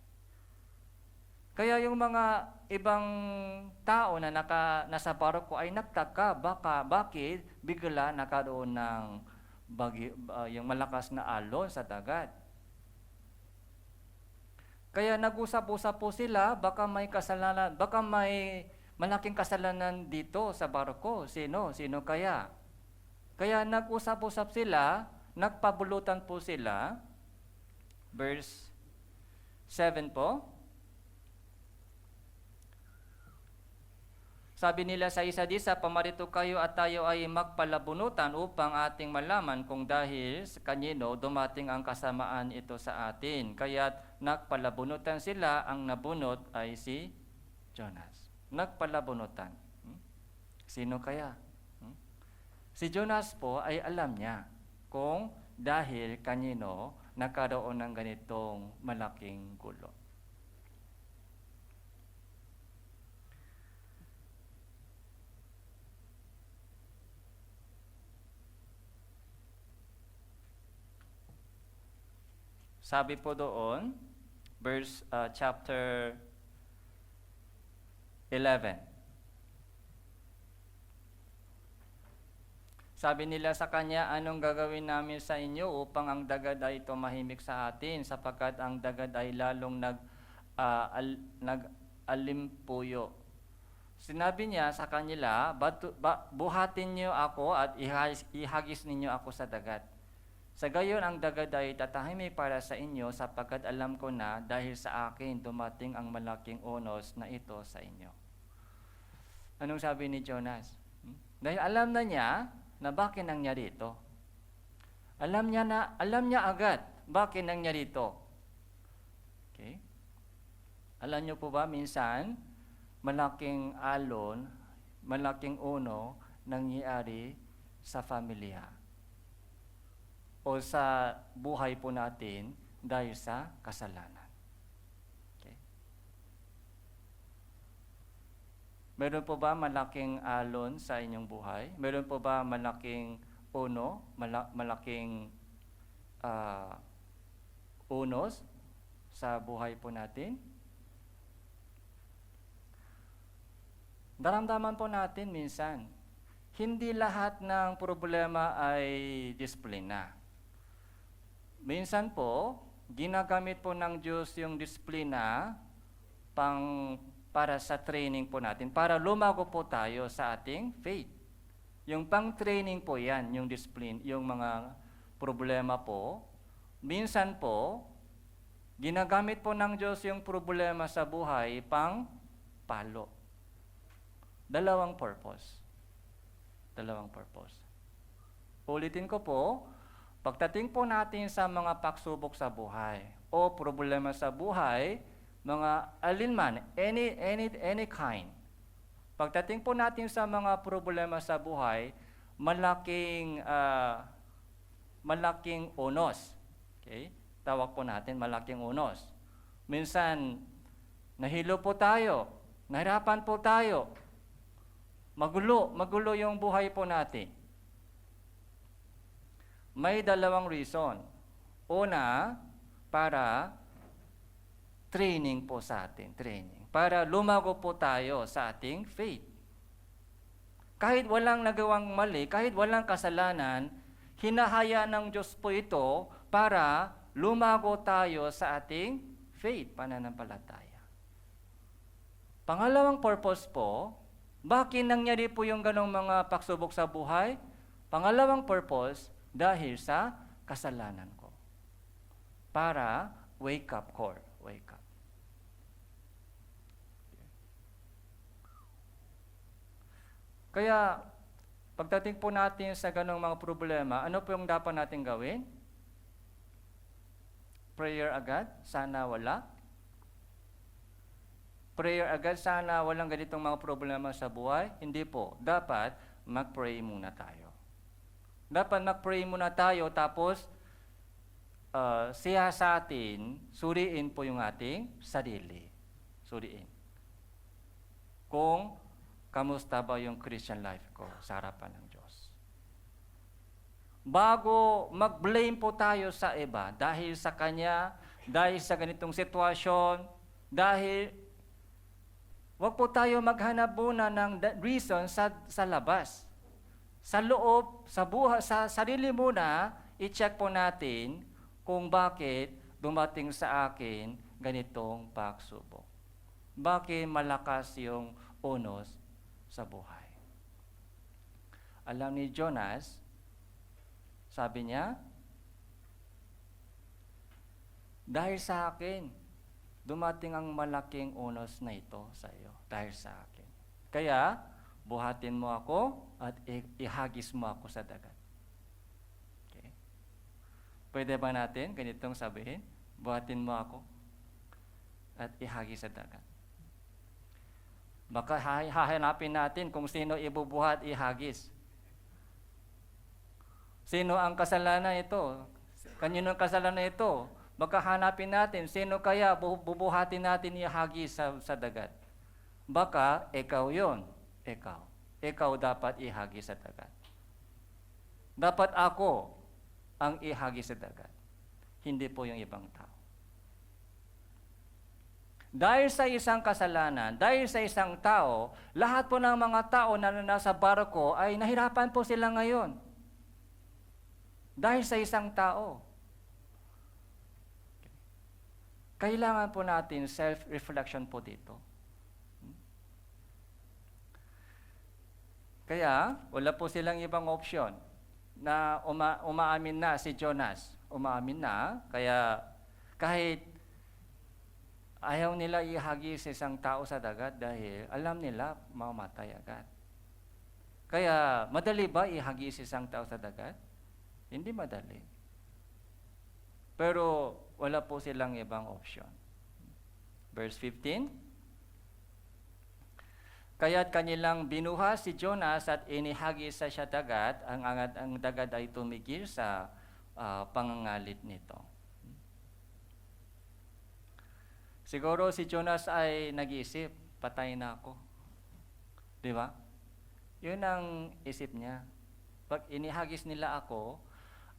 Kaya yung mga ibang tao na nasa barko ay nagtaka, bakit bigla nakaroon ng bagyo, yung malakas na alon sa dagat. Kaya nag-usap-usap po sila, baka may kasalanan, baka may malaking kasalanan dito sa barko. Sino kaya? Kaya nag-usap-usap sila, nagpabulutan po sila. Verse 7 po. Sabi nila sa isa't isa, pamarito kayo at tayo ay magpalabunutan upang ating malaman kung dahil sa kanino dumating ang kasamaan ito sa atin. Kaya't nagpalabunutan sila, ang nabunot ay si Jonas. Nagpalabunutan. Sino kaya? Si Jonas po ay alam niya kung dahil kanino nagkaroon ng ganitong malaking gulo. Sabi po doon, chapter 11. Sabi nila sa kanya, anong gagawin namin sa inyo upang ang dagad ay tumahimik sa atin, sapagkat ang dagad ay lalong nag-alimpuyo. Sinabi niya sa kanila, buhatin niyo ako at ihagis ninyo ako sa dagat. Sa gayon, ang dagad ay tatahimik para sa inyo, sapagkat alam ko na dahil sa akin dumating ang malaking unos na ito sa inyo. Anong sabi ni Jonas? Dahil alam na niya na bakit nangyari ito. Alam niya agad bakit nangyari ito. Okay? Alam niyo po ba, minsan, malaking alon, malaking uno nangyari sa pamilya o sa buhay po natin dahil sa kasalanan. Okay? Meron po ba malaking alon sa inyong buhay? Meron po ba malaking uno, malaking unos sa buhay po natin? Daramdaman po natin minsan, hindi lahat ng problema ay disiplina. Minsan po, ginagamit po ng Diyos yung disiplina para sa training po natin, para lumago po tayo sa ating faith. Yung pang-training po yan, yung discipline, yung mga problema po. Minsan po, ginagamit po ng Diyos yung problema sa buhay pang palo. Dalawang purpose. Ulitin ko po, pagdating po natin sa mga pagsubok sa buhay o problema sa buhay, mga alinman, any kind. Pagdating po natin sa mga problema sa buhay, malaking unos. Okay? Tawag po natin malaking unos. Minsan, nahilo po tayo, nahirapan po tayo, magulo yung buhay po natin. May dalawang reason. Una, para training po sa atin, para lumago po tayo sa ating faith. Kahit walang nagawang mali, kahit walang kasalanan, hinahaya ng Diyos po ito para lumago tayo sa ating faith, pananampalataya. Pangalawang purpose po, bakit nangyari po yung ganong mga pagsubok sa buhay? Pangalawang purpose, dahil sa kasalanan ko. Para wake up call. Wake up. Kaya, pagdating po natin sa ganong mga problema, ano po yung dapat natin gawin? Prayer agad? Sana wala. Prayer agad? Sana walang ganitong mga problema sa buhay? Hindi po. Dapat mag-pray muna tayo. Dapat mag-pray muna tayo, tapos siya sa atin, suriin po yung ating sarili. Suriin. Kung kamusta ba yung Christian life ko sa harapan ng Diyos. Bago mag-blame po tayo sa iba, dahil sa Kanya, dahil sa ganitong sitwasyon, dahil wag po tayo maghanap muna ng reason sa labas. Sa loob, sa buhay, sa sarili muna, i-check po natin kung bakit dumating sa akin ganitong pagsubok. Bakit malakas yung unos sa buhay. Alam ni Jonas, sabi niya, dahil sa akin, dumating ang malaking unos na ito sa iyo. Dahil sa akin. Kaya, buhatin mo ako at ihagis mo ako sa dagat. Okay? Pwede ba natin ganitong sabihin? Buhatin mo ako at ihagis sa dagat. Baka hahanapin natin kung sino ibubuhat, ihagis. Sino ang kasalanan ito? Kaninong kasalanan ito? Baka hanapin natin, sino kaya bubuhatin natin ihagis sa dagat? Baka ikaw yon. Ikaw dapat ihagis sa dagat. Dapat ako ang ihagis sa dagat. Hindi po yung ibang tao. Dahil sa isang kasalanan, dahil sa isang tao, lahat po ng mga tao na nasa barko ay nahirapan po sila ngayon. Dahil sa isang tao. Kailangan po natin self-reflection po dito. Kaya, wala po silang ibang option na umaamin na si Jonas. Umaamin na, kaya kahit ayaw nila ihagis isang tao sa dagat dahil alam nila mamamatay agad. Kaya, madali ba ihagis isang tao sa dagat? Hindi madali. Pero, wala po silang ibang option. Verse 15, kaya't kanilang binuha si Jonas at inihagis sa siya dagat, ang dagat ay tumigil sa pangangalit nito. Siguro si Jonas ay nag-iisip, patay na ako. Di ba? Yun ang isip niya. Pag inihagis nila ako,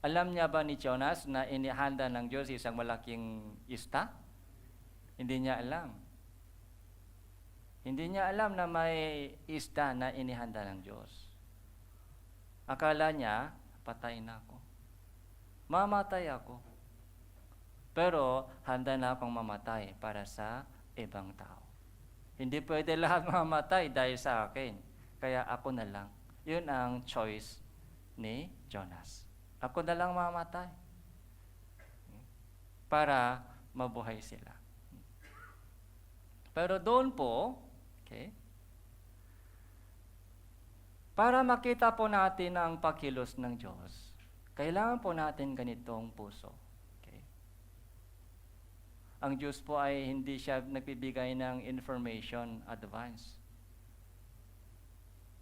alam niya ba ni Jonas na inihanda ng Diyos isang malaking isda? Hindi niya alam. Hindi niya alam na may isda na inihanda ng Diyos. Akala niya, patay na ako. Mamatay ako. Pero handa na akong mamatay para sa ibang tao. Hindi pwede lahat mamatay dahil sa akin. Kaya ako na lang. Yun ang choice ni Jonas. Ako na lang mamatay. Para mabuhay sila. Pero doon po, okay, para makita po natin ang pagkilos ng Diyos, kailangan po natin ganitong puso. Okay? Ang Diyos po ay hindi siya nagbibigay ng information advance.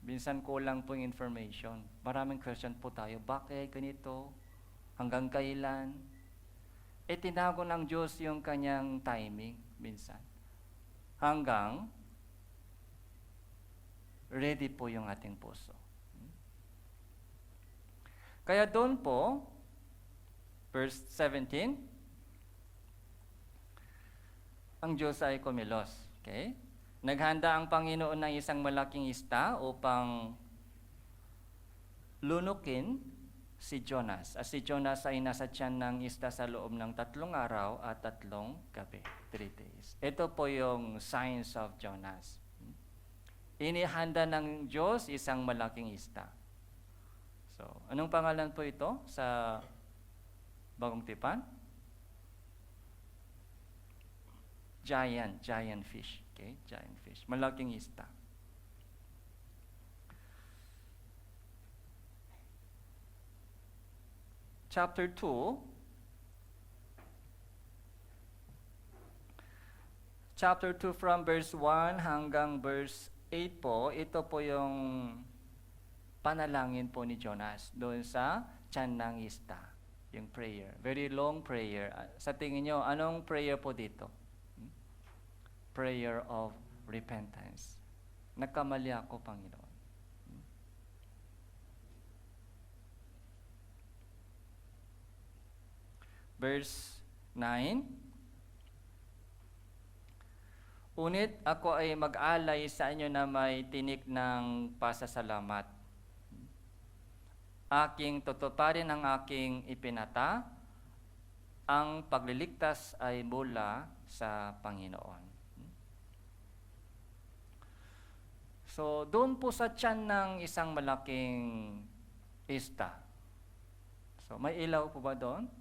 Minsan kulang po yung information. Maraming question po tayo, bakit ganito? Hanggang kailan? Tinago ng Diyos yung kanyang timing minsan. Hanggang ready po yung ating puso. Kaya doon po, verse 17, ang Diyos ay kumilos. Okay? Naghanda ang Panginoon ng isang malaking isda upang lunukin si Jonas. At si Jonas ay nasa tiyan ng isda sa loob ng 3 araw at 3 gabi. 3 days. Ito po yung signs of Jonas. Inihanda ng Diyos isang malaking isda. So, anong pangalan po ito sa Bagong Tipan? Giant fish. Okay, giant fish. Malaking isda. Chapter 2, chapter 2 from verse 1 hanggang verse 8 po, ito po yung panalangin po ni Jonas doon sa tiyan ng isda, yung prayer. Very long prayer. Sa tingin nyo, anong prayer po dito? Prayer of repentance. Nagkamali ako, Panginoon. Verse 9, Unit ako ay mag-alay sa inyo na may tinik ng pasasalamat. Aking tutuparin ang aking ipinata, ang pagliligtas ay mula sa Panginoon. So, doon po sa tiyan ng isang malaking isda. So, may ilaw po ba doon?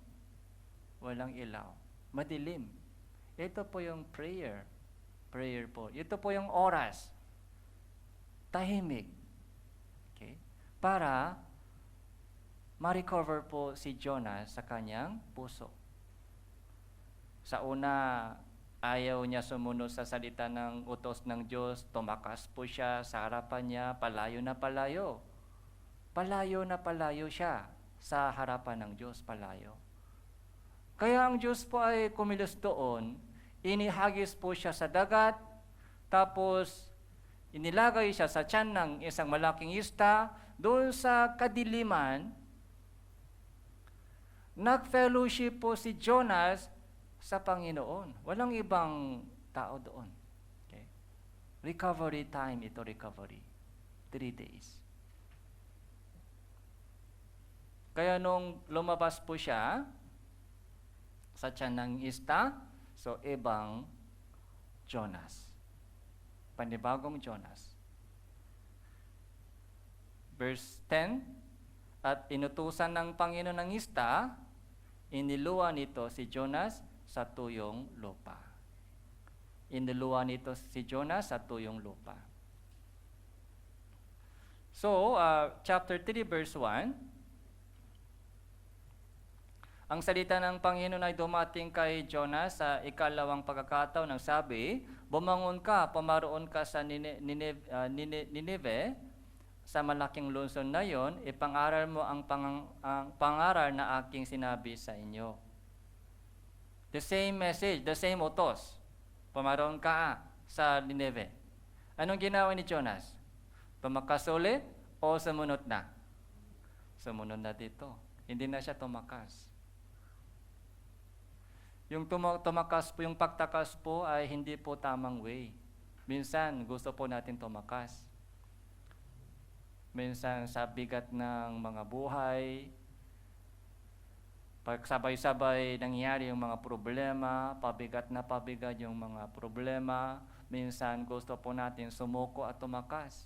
Walang ilaw. Madilim. Ito po yung prayer. Prayer po. Ito po yung oras. Tahimik. Okay? Para ma-recover po si Jonas sa kanyang puso. Sa una, ayaw niya sumunod sa salita ng utos ng Diyos. Tumakas po siya sa harapan niya. Palayo na palayo. Palayo na palayo siya sa harapan ng Diyos. Palayo. Kaya ang Diyos po ay kumilos doon, inihagis po siya sa dagat, tapos inilagay siya sa tiyan ng isang malaking isda, doon sa kadiliman, nag-fellowship po si Jonas sa Panginoon. Walang ibang tao doon. Okay? Recovery time ito, recovery. 3 days. Kaya nung lumabas po siya, sa tiyan ng isda, so ibang Jonas. Panibagong Jonas. Verse 10, At inutusan ng Panginoon ng isda, iniluwa nito si Jonas sa tuyong lupa. Iniluwa nito si Jonas sa tuyong lupa. So, chapter 3, verse 1, ang salita ng Panginoon ay dumating kay Jonas sa ikalawang pagkakataon ng sabi, Bumangon ka, pumaroon ka sa Nineve, sa malaking lungsod na yon, ipangaral mo ang pangaral na aking sinabi sa inyo. The same message, the same utos. Pumaroon ka sa Nineve. Anong ginawa ni Jonas? Tumakas ulit o sumunod na? Sumunod na dito. Hindi na siya tumakas. Yung tumakas po, yung pagtakas po ay hindi po tamang way. Minsan, gusto po natin tumakas. Minsan, sa bigat ng mga buhay, Pag sabay-sabay nangyayari yung mga problema, pabigat na pabigat yung mga problema, minsan gusto po natin sumuko at tumakas.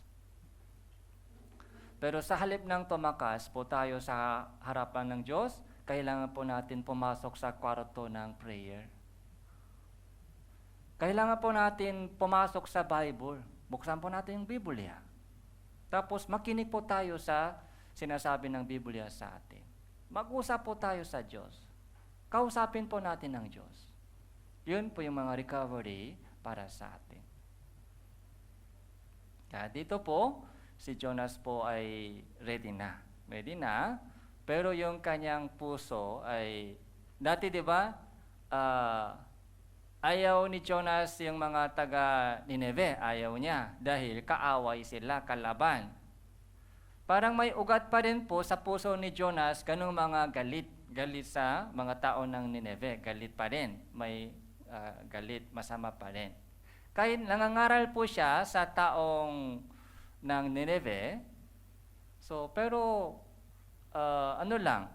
Pero sa halip ng tumakas po tayo sa harapan ng Diyos, kailangan po natin pumasok sa kwarto ng prayer. Kailangan po natin pumasok sa Bible. Buksan po natin yung Biblia. Tapos makinig po tayo sa sinasabi ng Biblia sa atin. Mag-usap po tayo sa Diyos. Kausapin po natin ang Diyos. Yun po yung mga recovery para sa atin. Kaya dito po, si Jonas po ay ready na. Ready na, pero yung kanyang puso ay, dati di ba, ayaw ni Jonas yung mga taga Nineve, ayaw niya dahil kaaway sila, kalaban. Parang may ugat pa rin po sa puso ni Jonas ganung mga galit sa mga tao ng Nineve, galit pa rin, may galit, masama pa rin. Kahit nangangaral po siya sa taong ng Nineve, pero ano lang,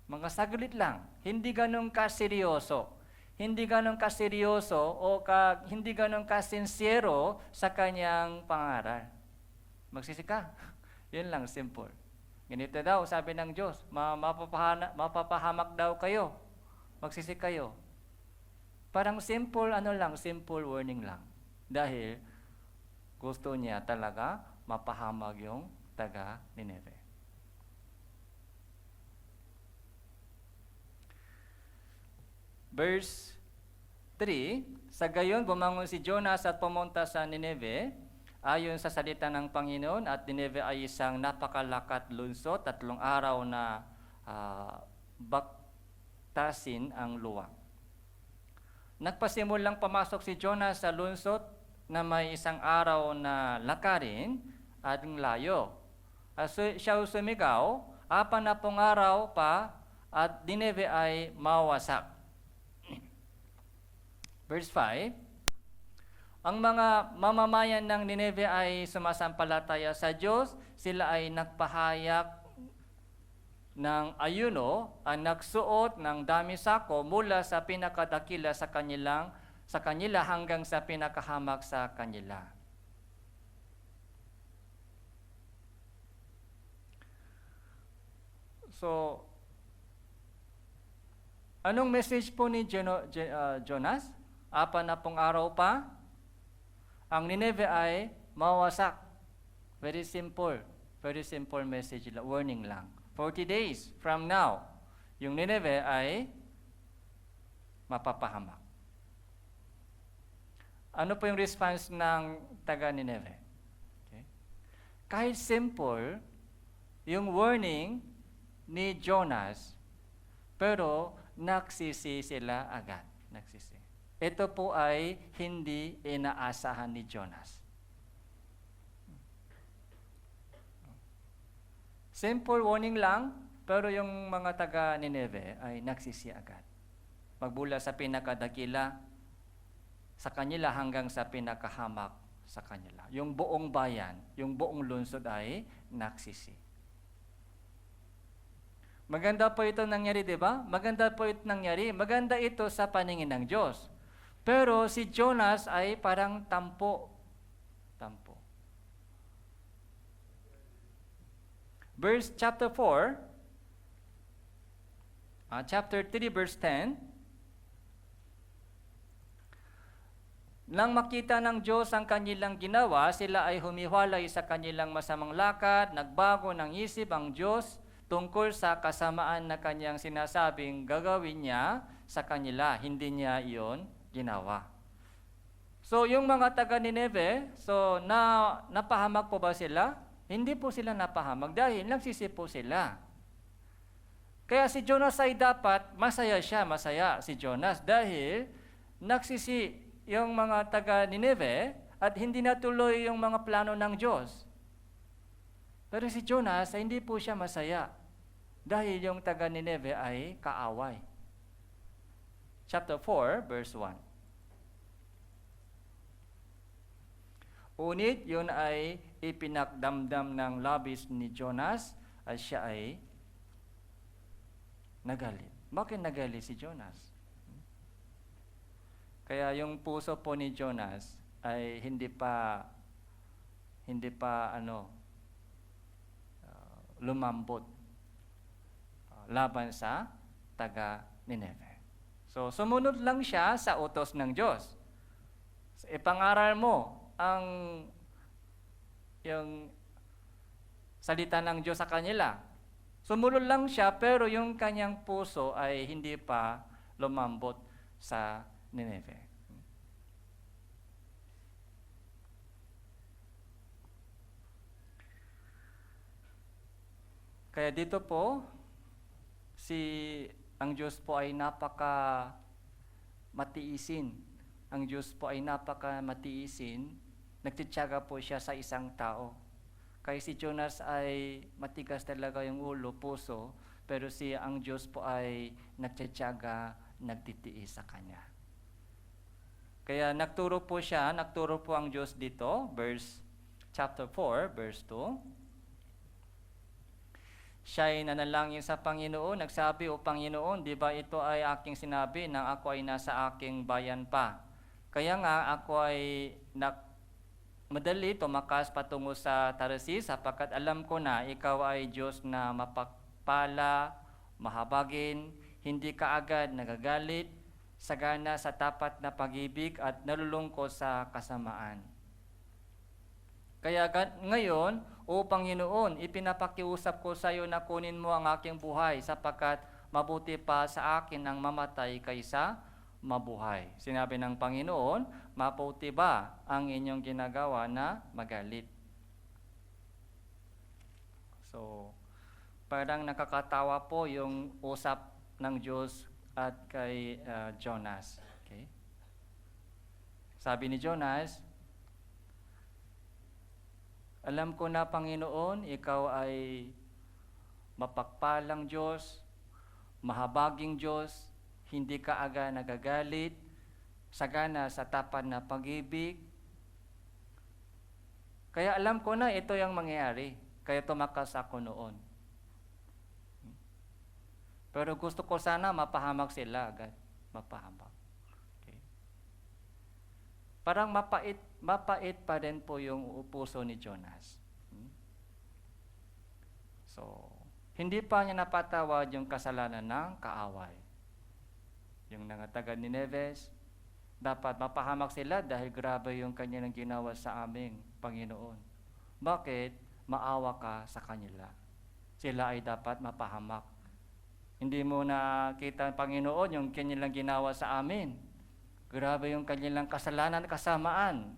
mga saglit lang, hindi ganun kaseryoso. Hindi ganun kaseryoso hindi ganun kasinsero sa kanyang pangaral. Magsisika. Yun lang, simple. Ganito daw, sabi ng Diyos, mapapahamak daw kayo. Magsisik kayo. Parang simple, simple warning lang. Dahil gusto niya talaga mapahamag yung taga Nineve. Verse 3, sa gayon bumangon si Jonas at pumunta sa Nineve, ayon sa salita ng Panginoon, at Nineve ay isang napakalakat lungsod, 3 araw na baktasin ang luwang. Nagpasimulang pumasok si Jonas sa lungsod na may 1 araw na lakarin at layo. At siya sumigaw, 40 araw pa at Nineve ay mawasak. Verse 5, ang mga mamamayan ng Nineve ay sumasampalataya sa Diyos. Sila ay nagpahayak ng ayuno, ang nagsuot ng damisako mula sa pinakadakila sa kanila hanggang sa pinakahamak sa kanila. So, anong message po ni Jonas? 40 araw pa, ang Nineve ay mawasak. Very simple message, warning lang. 40 days from now, yung Nineve ay mapapahamak. Ano po yung response ng taga Nineve? Okay. Kahit simple, yung warning ni Jonas, pero nagsisi sila agad. Nagsisi. Ito po ay hindi inaasahan ni Jonas. Simple warning lang, pero yung mga taga Nineve ay nagsisi agad. Magbula sa pinakadakila sa kanila hanggang sa pinakahamak sa kanila. Yung buong bayan, yung buong lungsod ay nagsisi. Maganda po ito nangyari, di ba? Maganda po ito nangyari. Maganda ito sa paningin ng Diyos. Pero si Jonas ay parang tampo. Verse chapter 4, chapter 3 verse 10, nang makita ng Diyos ang kanilang ginawa, sila ay humiwalay sa kanilang masamang lakad, nagbago ng isip ang Diyos tungkol sa kasamaan na kanyang sinasabing gagawin niya sa kanila. Hindi niya iyon ginawa. So, yung mga taga Nineve, napahamak po ba sila? Hindi po sila napahamak dahil nagsisi po sila. Kaya si Jonas ay dapat masaya si Jonas dahil nagsisi yung mga taga Nineve at hindi natuloy yung mga plano ng Diyos. Pero si Jonas ay hindi po siya masaya dahil yung taga Nineve ay kaaway. Chapter 4, verse 1. Unit, yun ay ipinakdamdam ng labis ni Jonas at siya ay nagalit. Bakit nagalit si Jonas? Kaya yung puso po ni Jonas ay hindi pa lumambot laban sa taga Nineveh. So sumunod lang siya sa utos ng Diyos. Ipangaral mo yung salita ng Diyos sa kanila. Sumunod lang siya, pero yung kanyang puso ay hindi pa lumambot sa Nineveh. Kaya dito po, ang Diyos po ay matiisin. Ang Diyos po ay matiisin. Nagtitiyaga po siya sa isang tao. Kaya si Jonas ay matigas talaga yung ulo, puso, pero ang Diyos po ay nagtitiyaga, nagtitiis sa kanya. Kaya nagturo po ang Diyos dito, chapter 4, verse 2. Siya'y nanalangin sa Panginoon, nagsabi, O Panginoon, di ba ito ay aking sinabi nang ako ay nasa aking bayan pa? Kaya nga ako ay madali tumakas patungo sa Tarsis, sapagkat alam ko na ikaw ay Diyos na mapagpala, mahabagin, hindi kaagad nagagalit, sagana sa tapat na pag-ibig at nalulungkot sa kasamaan. Kaya ngayon, O Panginoon, ipinapakiusap ko sa iyo na kunin mo ang aking buhay sapagkat mabuti pa sa akin ang mamatay kaysa mabuhay. Sinabi ng Panginoon, mabuti ba ang inyong ginagawa na magalit? So, parang nakakatawa po yung usap ng Diyos at kay Jonas. Okay? Sabi ni Jonas, alam ko na, Panginoon, ikaw ay mapagpalang Diyos, mahabaging Diyos, hindi ka aga nagagalit, sagana sa tapat na pag-ibig. Kaya alam ko na ito yung mangyayari, kaya tumakas ako noon. Pero gusto ko sana mapahamak sila agad, mapahamak. Parang mapait pa rin po yung puso ni Jonas. So, hindi pa niya napatawad yung kasalanan ng kaaway. Yung mga taga Nineveh, dapat mapahamak sila dahil grabe yung kanilang ginawa sa aming Panginoon. Bakit? Maawa ka sa kanila. Sila ay dapat mapahamak. Hindi mo nakita, Panginoon, yung kanilang ginawa sa amin. Grabe yung kanilang kasalanan, kasamaan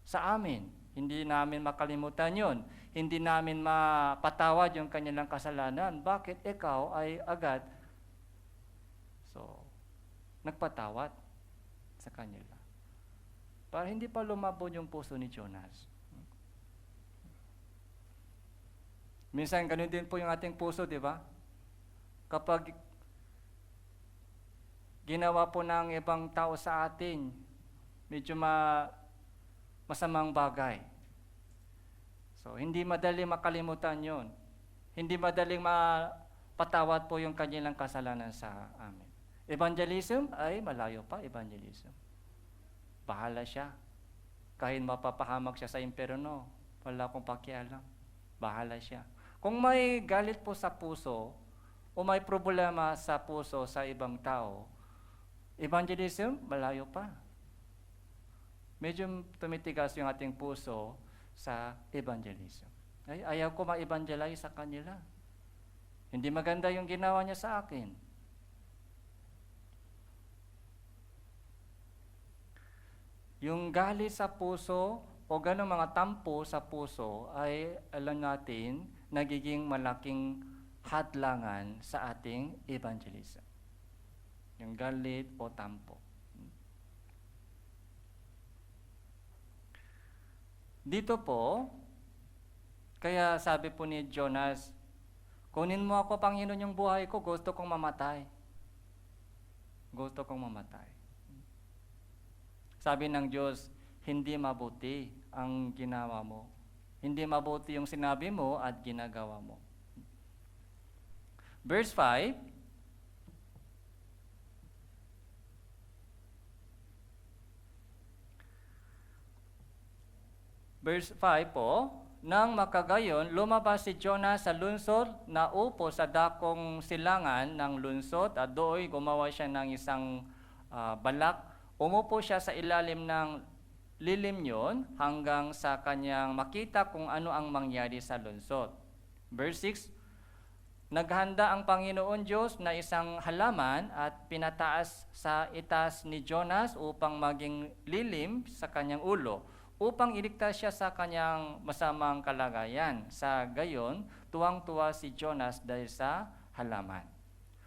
sa amin. Hindi namin makalimutan yun. Hindi namin mapatawad yung kanilang kasalanan. Bakit ikaw ay agad? So, nagpatawad sa kanila. Para hindi pa lumabon yung puso ni Jonas. Minsan, ganun din po yung ating puso, di ba? Kapag ginawa po ng ibang tao sa atin, medyo masamang bagay. So, hindi madaling makalimutan yon. Hindi madaling mapatawad po yung kanilang kasalanan sa amin. Evangelism ay malayo pa, evangelism. Bahala siya. Kahit mapapahamak siya sa impyerno, wala akong pakialam. Bahala siya. Kung may galit po sa puso, o may problema sa puso sa ibang tao, evangelism, malayo pa. Medyo tumitigas yung ating puso sa evangelism. Ayaw ko ma-evangelize sa kanila. Hindi maganda yung ginawa niya sa akin. Yung galit sa puso o ganong mga tampo sa puso ay alam natin nagiging malaking hadlangan sa ating evangelism. Yung galit o tampo. Dito po, kaya sabi po ni Jonas, kunin mo ako, Panginoon, yung buhay ko, gusto kong mamatay. Gusto kong mamatay. Sabi ng Diyos, hindi mabuti ang ginawa mo. Hindi mabuti yung sinabi mo at ginagawa mo. Verse 5, Verse 5 po, nang makagayon, lumabas si Jonah sa lungsod na upo sa dakong silangan ng lungsod at doon gumawa siya ng isang balak. Umupo siya sa ilalim ng lilim yon hanggang sa kanyang makita kung ano ang mangyari sa lungsod. Verse 6, naghanda ang Panginoon Diyos na isang halaman at pinataas sa itas ni Jonas upang maging lilim sa kanyang ulo, upang iligtas siya sa kanyang masamang kalagayan. Sa gayon, tuwang-tuwa si Jonas dahil sa halaman.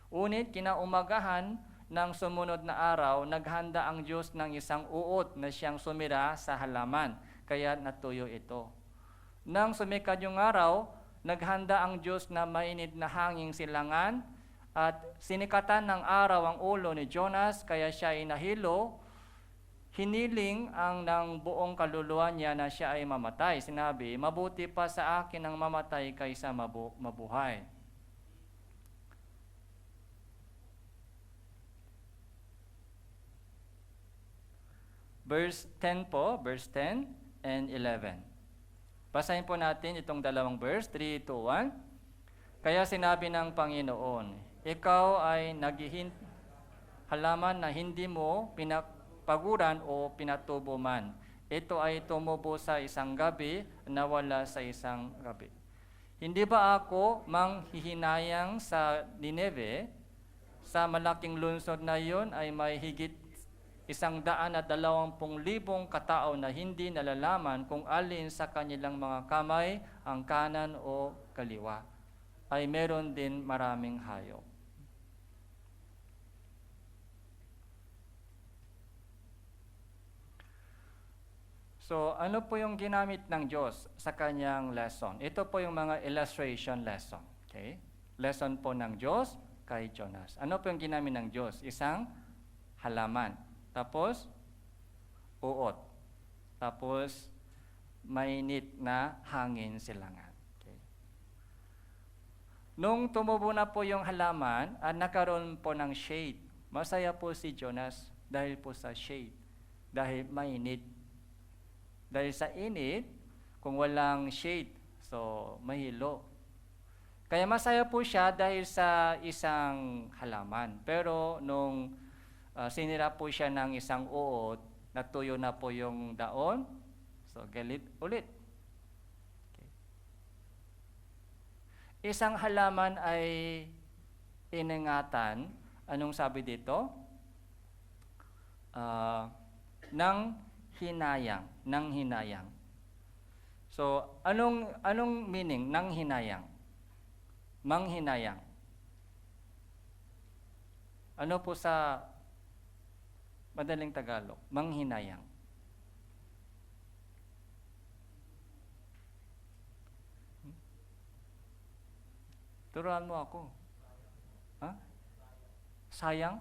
Unit, kinaumagahan ng sumunod na araw, naghanda ang Diyos ng isang uot na siyang sumira sa halaman, kaya natuyo ito. Nang sumikat yung araw, naghanda ang Diyos na mainit na hanging silangan at sinikatan ng araw ang ulo ni Jonas, kaya siya ay nahilo. Hiniling ang ng buong kaluluwa niya na siya ay mamatay. Sinabi, mabuti pa sa akin ang mamatay kaysa mabuhay. Verse 10 po, verse 10 and 11. Basahin po natin itong dalawang verse, 3, 2, 1. Kaya sinabi ng Panginoon, ikaw ay halaman na hindi mo paguran o pinatubo man. Ito ay tumubo sa isang gabi, nawala sa isang gabi. Hindi ba ako manghihinayang sa Nineve, sa malaking lungsod na iyon ay may higit 120,000 katao na hindi nalalaman kung alin sa kanilang mga kamay ang kanan o kaliwa, ay meron din maraming hayop. So, ano po yung ginamit ng Diyos sa kanyang lesson? Ito po yung mga illustration lesson. Okay? Lesson po ng Diyos kay Jonas. Ano po yung ginamit ng Diyos? Isang halaman. Tapos, uot. Tapos, mainit na hangin silangan. Okay? Nung tumubo na po yung halaman, at nakaroon po ng shade, masaya po si Jonas dahil po sa shade. Dahil mainit. Dahil sa init, kung walang shade, so mahilo. Kaya masaya po siya dahil sa isang halaman. Pero nung sinira po siya ng isang uod, natuyo na po yung daon, so galit ulit. Okay. Isang halaman ay iningatan, anong sabi dito? Ng hinayang. So, anong meaning ng hinayang? Manghinayang. Ano po sa madaling Tagalog? Manghinayang. Turuan mo ako. Ha? Sayang?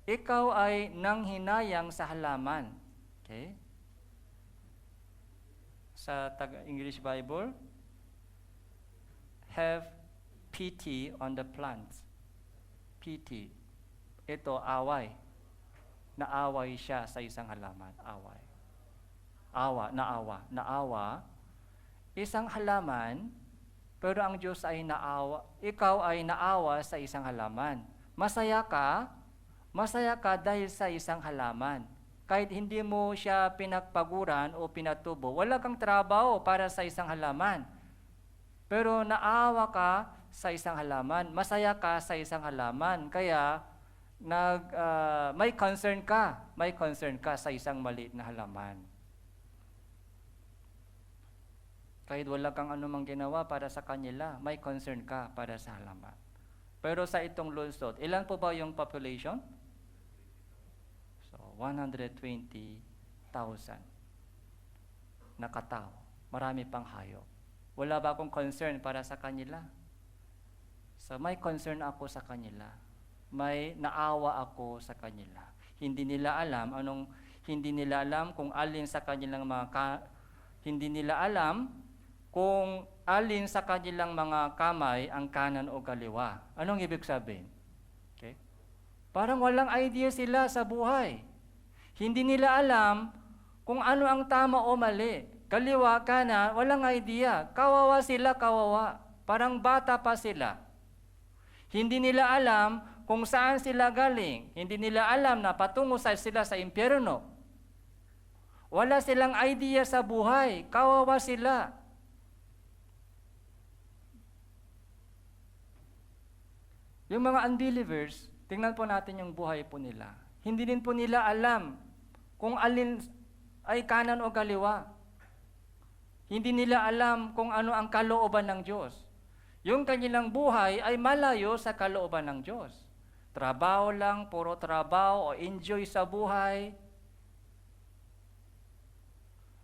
Ikaw ay nanghinayang sa halaman. Okay? Sa English Bible, have pity on the plants. Pity. Ito, away. Naaway siya sa isang halaman. Away. Naawa. Isang halaman, pero ang Diyos ay naawa. Ikaw ay naawa sa isang halaman. Masaya ka dahil sa isang halaman. Kahit hindi mo siya pinagpaguran o pinatubo, wala kang trabaho para sa isang halaman. Pero naawa ka sa isang halaman, masaya ka sa isang halaman, kaya may concern ka sa isang maliit na halaman. Kahit wala kang anumang ginawa para sa kanila, may concern ka para sa halaman. Pero sa itong lungsod, ilan po ba yung population? So, 120,000 na katao. Marami pang hayop. Wala ba akong concern para sa kanila? So, may concern ako sa kanila. May naawa ako sa kanila. Hindi nila alam kung alin sa kanilang hindi nila alam kung alin sa kanilang mga kamay ang kanan o kaliwa. Anong ibig sabihin? Okay? Parang walang idea sila sa buhay. Hindi nila alam kung ano ang tama o mali. Kaliwa, kanan, walang idea. Kawawa sila, kawawa. Parang bata pa sila. Hindi nila alam kung saan sila galing. Hindi nila alam na patungo sila sa impyerno. Wala silang idea sa buhay. Kawawa sila. Yung mga unbelievers, tingnan po natin yung buhay po nila. Hindi din po nila alam kung alin ay kanan o kaliwa. Hindi nila alam kung ano ang kalooban ng Diyos. Yung kanilang buhay ay malayo sa kalooban ng Diyos. Trabaho lang, puro trabaho o enjoy sa buhay.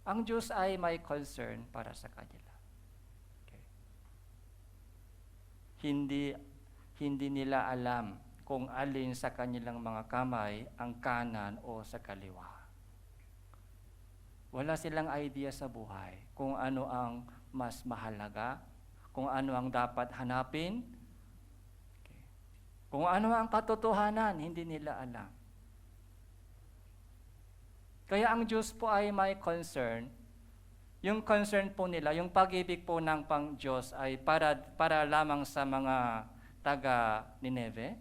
Ang Diyos ay may concern para sa kanila. Okay. Hindi nila alam kung alin sa kanilang mga kamay ang kanan o sa kaliwa. Wala silang idea sa buhay kung ano ang mas mahalaga, kung ano ang dapat hanapin, okay. Kung ano ang katotohanan, hindi nila alam. Kaya ang Diyos po ay may concern. Yung concern po nila, yung pag-ibig po ng Pang-Diyos ay para lamang sa mga taga Nineve,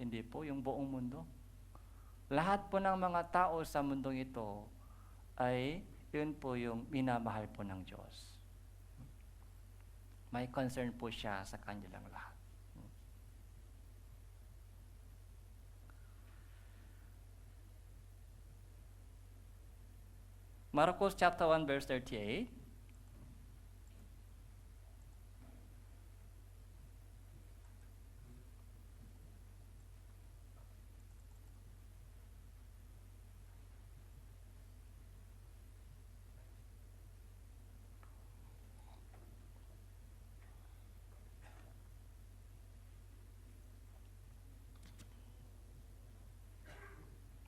hindi po, yung buong mundo. Lahat po ng mga tao sa mundong ito ay yun po yung minamahal po ng Diyos. May concern po siya sa kanilang lahat. Marcos chapter 1 verse 38.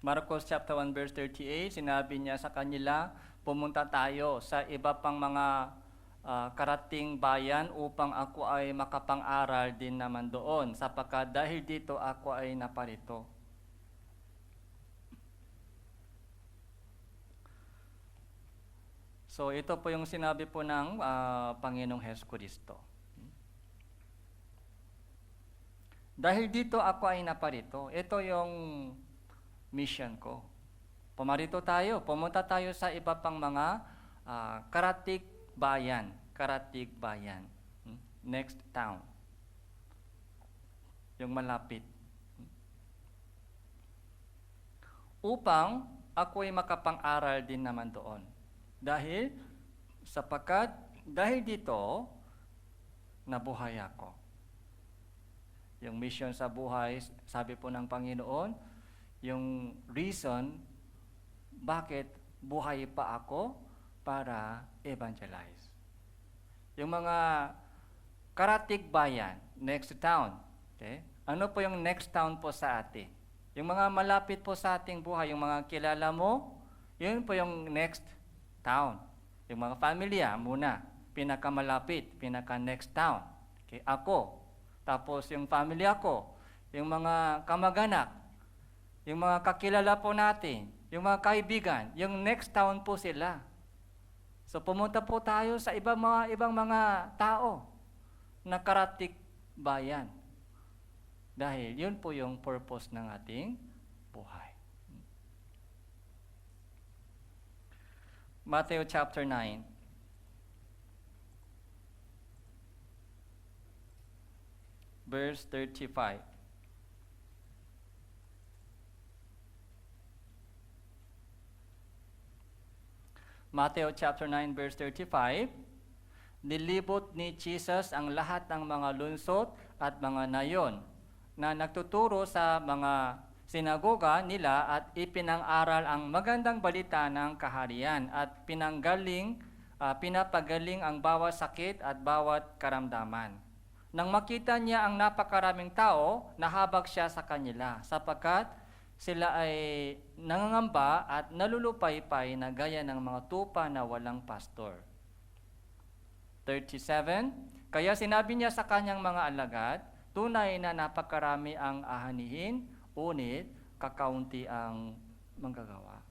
Marcos chapter 1 verse 38, sinabi niya sa kanila, pumunta tayo sa iba pang mga karating bayan upang ako ay makapang-aral din naman doon, sapagkat dahil dito ako ay naparito. So ito po yung sinabi po ng Panginoong Hesukristo. Dahil dito ako ay naparito. Ito yung mission ko. Pumarito tayo, pumunta tayo sa iba pang mga karatig bayan. Next town. Yung malapit. Upang ako ay makapang-aral din naman doon. Dahil dito, nabuhay ako. Yung mission sa buhay, sabi po ng Panginoon, yung reason bakit buhay pa ako para evangelize. Yung mga karatig bayan, next town. Okay? Ano po yung next town po sa atin? Yung mga malapit po sa ating buhay, yung mga kilala mo, yun po yung next town. Yung mga pamilya muna, pinakamalapit, pinaka-next town. Okay? Ako. Tapos yung pamilya ko, yung mga kamag-anak, yung mga kakilala po natin, yung mga kaibigan, yung next town po sila. So pumunta po tayo sa ibang mga tao na karatig bayan. Dahil yun po yung purpose ng ating buhay. Matthew chapter 9. Verse 35. Matthew chapter 9 verse 35, nilibot ni Jesus ang lahat ng mga lunsod at mga nayon na nagtuturo sa mga sinagoga nila at ipinang-aral ang magandang balita ng kaharian at pinapagaling ang bawat sakit at bawat karamdaman. Nang makita niya ang napakaraming tao, nahabag siya sa kanila sapagkat sila ay nangangamba at nalulupaypay na gaya ng mga tupa na walang pastor. 37, kaya sinabi niya sa kanyang mga alagad, tunay na napakarami ang ahanihin, unit kakaunti ang manggagawa.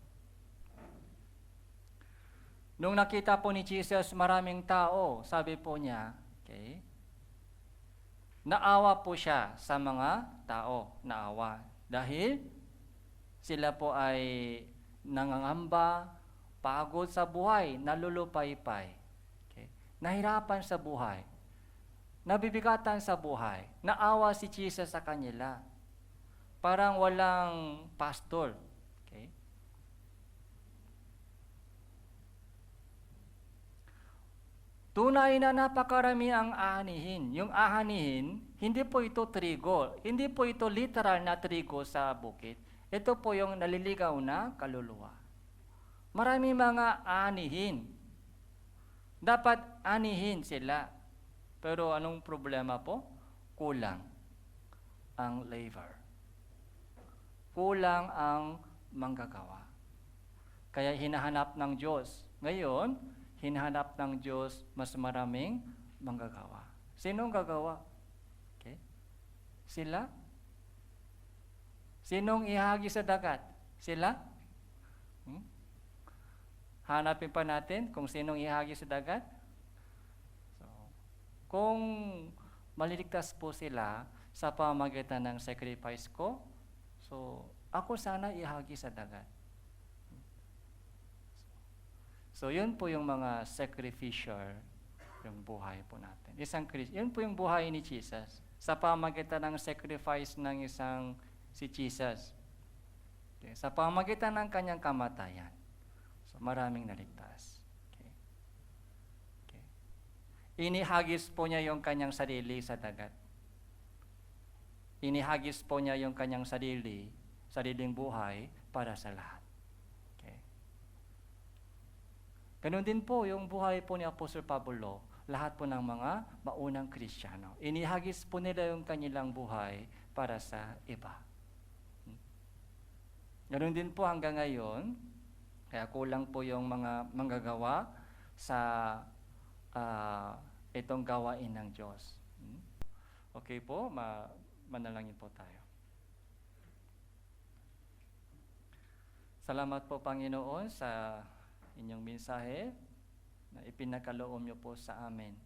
Nung nakita po ni Jesus maraming tao, sabi po niya, okay, naawa po siya sa mga tao, naawa. Dahil sila po ay nangangamba, pagod sa buhay, nalulupaypay. Okay? Nahirapan sa buhay, nabibigatan sa buhay. Naawa si Jesus sa kanila. Parang walang pastor. Okay? Tunay na napakarami ang aanihin. Yung aanihin, hindi po ito trigo. Hindi po ito literal na trigo sa bukid. Ito po yung naliligaw na kaluluwa. Marami mga aanihin. Dapat anihin sila. Pero anong problema po? Kulang ang labor. Kulang ang manggagawa. Kaya hinahanap ng Diyos. Ngayon, hinahanap ng Diyos mas maraming manggagawa. Sinong gagawa? Okay? Sila? Sinong ihagi sa dagat? Sila? Hanapin pa natin kung sinong ihagi sa dagat. So, kung maliligtas po sila sa pamamagitan ng sacrifice ko, so ako sana ihagi sa dagat. So, yun po yung mga sacrificial, yung buhay po natin. Yun po yung buhay ni Jesus. Sa pamamagitan ng sacrifice ng si Jesus. Okay. Sa pamamagitan ng kanyang kamatayan. So, maraming naligtas. Okay. Okay. Inihagis po niya yung kanyang sarili sa dagat. Inihagis po niya yung kanyang sariling buhay para sa lahat. Ganun din po yung buhay po ni Apostol Pablo, lahat po ng mga maunang Kristiyano. Inihagis po nila yung kanilang buhay para sa iba. Ganun din po hanggang ngayon, kaya kulang po yung mga manggagawa sa itong gawain ng Diyos. Okay po, manalangin po tayo. Salamat po Panginoon sa inyong mensahe na ipinagkaloob niyo po sa amin.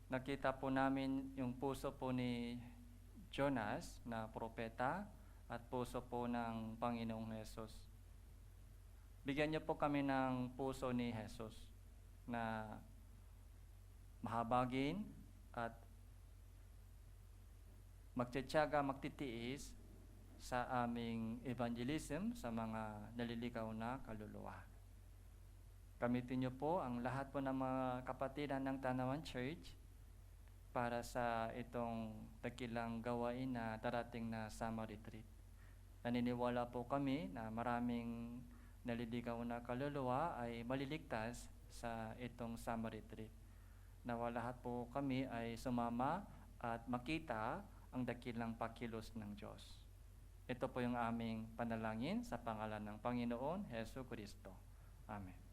Nakita po namin yung puso po ni Jonas na propeta at puso po ng Panginoong Jesus. Bigyan niyo po kami ng puso ni Jesus na mahabagin at magtitiyaga, magtitiis sa aming evangelism sa mga naliligaw na kaluluwa. Gamitin niyo po ang lahat po ng mga kapatiran ng Tanawan Church para sa itong dakilang gawain na darating na summer retreat. Naniniwala po kami na maraming naliligaw na kaluluwa ay maliligtas sa itong summer retreat. Nawa lahat po kami ay sumama at makita ang dakilang pakilos ng Diyos. Ito po yung aming panalangin sa pangalan ng Panginoon Hesus Kristo. Amen.